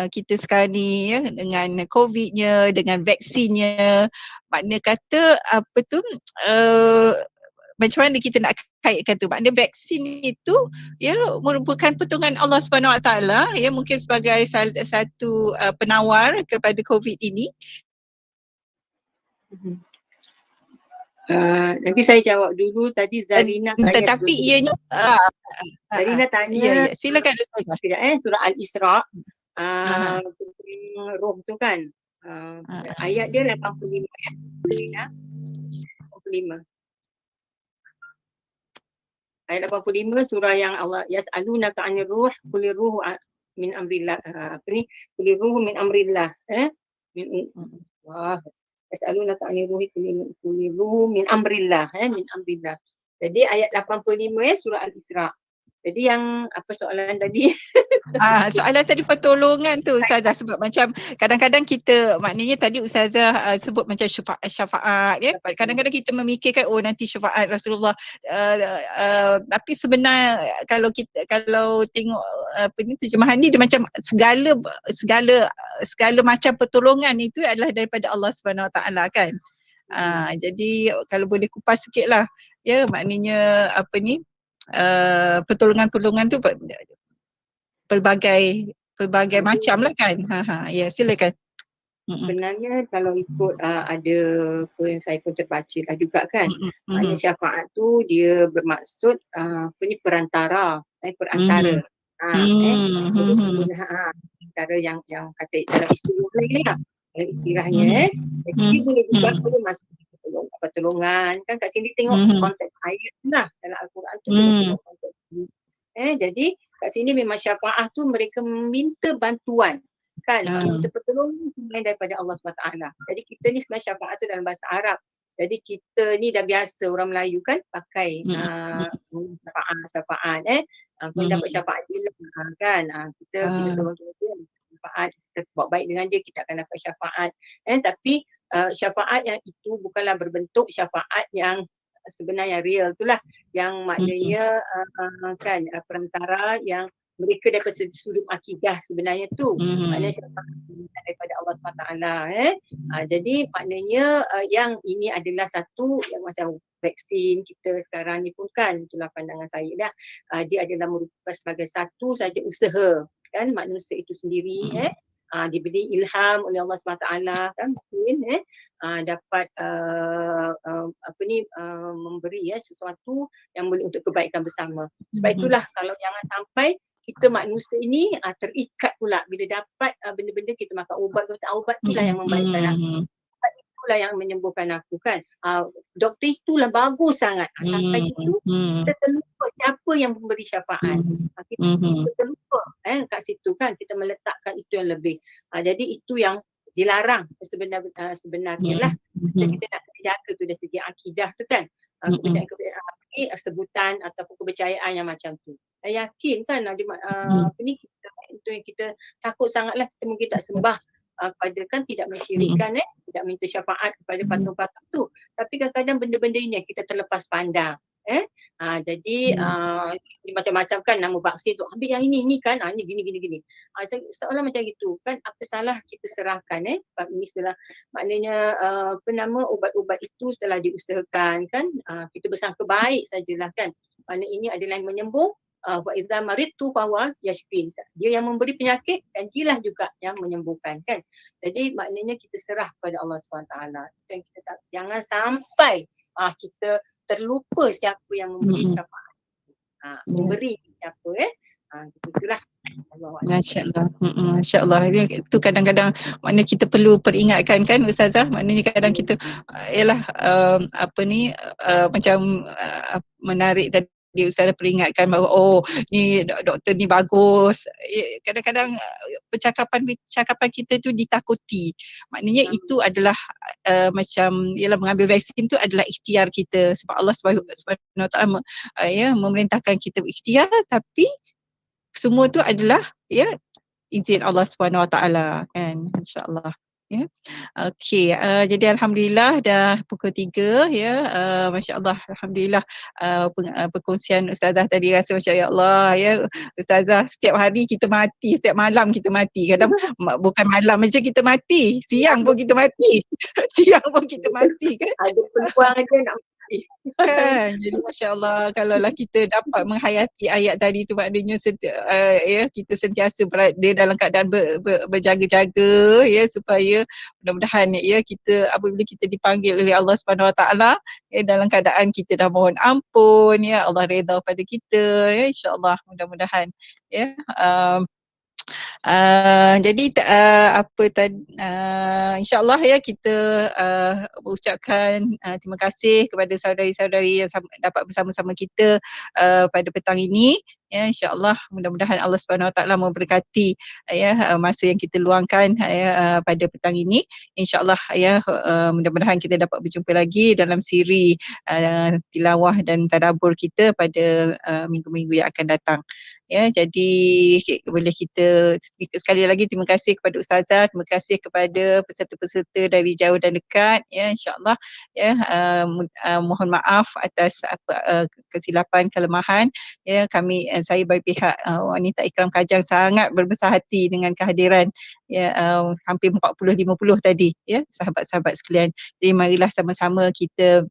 kita sekarang ni ya, dengan COVID-nya, dengan vaksinnya, maknanya kata macam mana kita nak kaitkan tu? Maknanya vaksin itu ya merupakan pertolongan Allah Subhanahu Wa Taala ya, mungkin sebagai satu penawar kepada COVID ini. Nanti saya jawab dulu tadi Zarina tanya. Tetapi ianya Zarina tanya. Silakan Ustazah. Surah Al-Isra. Roh tu kan. Ayat dia 85 ya. Rina, 85. Ayat 85 surah yang Allah yas'alunaka 'anir ruh qulir ruhu min amrillah. Qulir ruhu min amrillah. Min wah. Yas'alunaka 'anir ruhi qulir ruhu min amrillah. Min amrillah. Jadi ayat 85 ya surah Al-Isra. Jadi yang apa soalan tadi? Soalan tadi pertolongan tu Ustazah, sebab macam kadang-kadang kita, maknanya tadi Ustazah sebut macam syafaat ya. Kadang-kadang kita memikirkan nanti syafaat Rasulullah, tapi sebenar kalau tengok apa ni terjemahan ni, dia macam segala macam pertolongan itu adalah daripada Allah Subhanahu Wa Taala kan. Jadi kalau boleh kupas sikitlah ya, maknanya apa ni pertolongan-pertolongan tu pelbagai macam lah kan. Ya, silakan. Sebenarnya kalau ikut ada apa yang saya pun terbaca lah juga kan. Maknanya syafaat tu dia bermaksud apa ni perantara. Perantara. Jadi perantara yang kata dalam istilah ni lah. Dalam istilahnya jadi boleh juga boleh masuk pertolongan kan. Kat sini tengok konteks ayat lah dalam Al-Quran tu tengok konteks ni. Jadi kat sini memang syafaat tu mereka minta bantuan kan, minta pertolongan daripada Allah SWT. Jadi kita ni sebenarnya syafaat tu dalam bahasa Arab. Jadi kita ni dah biasa orang Melayu kan pakai syafaat. Kalau dapat syafaat dia kan, kita tolong dia, syafaat, kita buat baik dengan dia, kita akan dapat syafaat. Tapi syafaat yang itu bukanlah berbentuk syafaat yang sebenarnya real itulah yang maknanya kan perantara yang mereka daripada sudut akidah sebenarnya tu. Maknanya syafaat daripada Allah SWT. Jadi maknanya yang ini adalah satu yang macam vaksin kita sekarang ni pun kan, itulah pandangan saya dah. Dia adalah merupakan sebagai satu saja usaha kan manusia itu sendiri diberi ilham oleh Allah SWT kan, mungkin dapat apa ni memberi sesuatu yang boleh untuk kebaikan bersama. Sebab itulah kalau jangan sampai kita manusia ini terikat pula bila dapat benda-benda kita makan ubat itulah yang membaikkan aku. Ubat itulah yang menyembuhkan aku kan. Doktor itulah bagus sangat. Sampai itu kita terlupa siapa yang memberi syafaat. Kita terlupa kat situ kan, kita meletakkan itu yang lebih. Jadi itu yang dilarang sebenarnya lah. Kita nak jaga tu dari segi akidah tu kan. Kepercayaan ni sebutan ataupun kepercayaan yang macam tu. Saya yakin kan ada apa ni kita takut sangatlah kita mungkin tak sembah kepada kan, tidak mensyirikkan tidak minta syafaat kepada patung-patung tu. Tapi kadang-kadang benda-benda ini kita terlepas pandang. Jadi macam-macam kan nama vaksin tu, ambil yang ini kan, ini gini. Seolah macam gitu kan, apa salah kita serahkan sebab ini setelah maknanya apa nama ubat-ubat itu setelah diusahakan kan, kita bersangka baik sajalah kan. Maknanya ini adalah yang menyembuh. Wa idza maridtu fahuwa yashfin. Dia yang memberi penyakit dan dialah juga yang menyembuhkan kan. Jadi maknanya kita serah kepada Allah SWT. Dan kita jangan sampai kita terlupa siapa yang memberi syafaat. Memberi siapa itulah. Masya-Allah. Masya-Allah. Itu kadang-kadang maknanya kita perlu peringatkan kan Ustazah, maknanya kadang kita ialah apa ni macam menarik tadi Ustazah peringatkan bahawa ni doktor ni bagus. Kadang-kadang percakapan kita tu ditakuti. Maknanya itu adalah macam ialah mengambil vaksin tu adalah ikhtiar kita sebab Allah Subhanahu Wa Taala memerintahkan kita berikhtiar, tapi semua tu adalah izin Allah Subhanahu Wa Taala kan, insya-Allah. Okey, jadi alhamdulillah dah pukul 3 masya-Allah, alhamdulillah perkongsian Ustazah tadi rasa masya Allah Ustazah, setiap hari kita mati, setiap malam kita mati. Kadang bukan malam aja kita mati, siang pun kita mati. Siang pun kita mati kan. Ada peluang aja nak mati. Kan, jadi masya-Allah kalaulah kita dapat menghayati ayat tadi tu, maknanya kita sentiasa berada dalam keadaan berjaga-jaga supaya mudah-mudahan kita apabila kita dipanggil oleh Allah Subhanahu Wa Taala dalam keadaan kita dah mohon ampun Allah redha pada kita insya-Allah, mudah-mudahan Jadi apa tadi, insyaAllah ya kita ucapkan terima kasih kepada saudari-saudari yang dapat bersama-sama kita pada petang ini. Ya, insyaAllah mudah-mudahan Allah Subhanahu Wa Taala memberkati masa yang kita luangkan pada petang ini. InsyaAllah mudah-mudahan kita dapat berjumpa lagi dalam siri tilawah dan tadabbur kita pada minggu-minggu yang akan datang. Ya, jadi boleh kita sekali lagi terima kasih kepada Ustazah, terima kasih kepada peserta-peserta dari jauh dan dekat. Ya, insyaAllah mohon maaf atas kesilapan, kelemahan. Ya, saya bagi pihak Wanita Ikram Kajang sangat berbesar hati dengan kehadiran hampir 40-50 tadi ya sahabat-sahabat sekalian. Jadi marilah sama-sama kita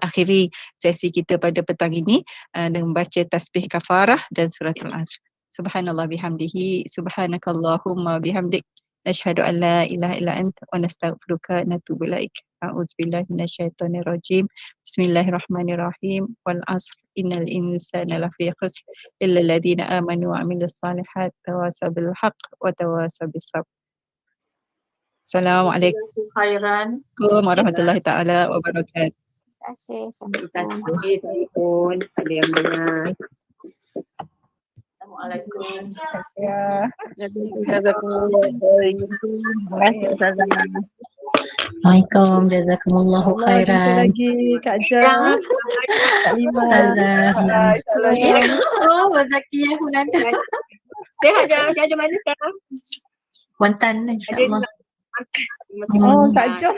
akhiri sesi kita pada petang ini dengan membaca tasbih kafarah dan suratul Asr. Subhanallah bihamdihi, subhanakallahumma bihamdik, nashhadu an la ilaha illa anta wa nastaghfiruka wa natubu ilaik. A'udzubillahi minasyaitonir rajim. Bismillahirrahmanirrahim. Wal 'asr innal insana lafi khusr illa alladhina amanu wa 'amilus solihat tawasaw bil haqq wa tawasaw bis sabr. Assalamualaikum Khairan. warahmatullahi taala wabarakatuh. Terima kasih. Terima Assalamualaikum. kasih. Assalamualaikum. Ada yang dengar. Assalamualaikum. Ya. Assalamualaikum, jazakumullahu Allah, jumpa khairan. lagi Kak Jah, Kak Lima. Ustazah. Oh, Zakia Hunanda. Dia ada mana sekarang? Kuantan insyaAllah. Oh, Kak Jo.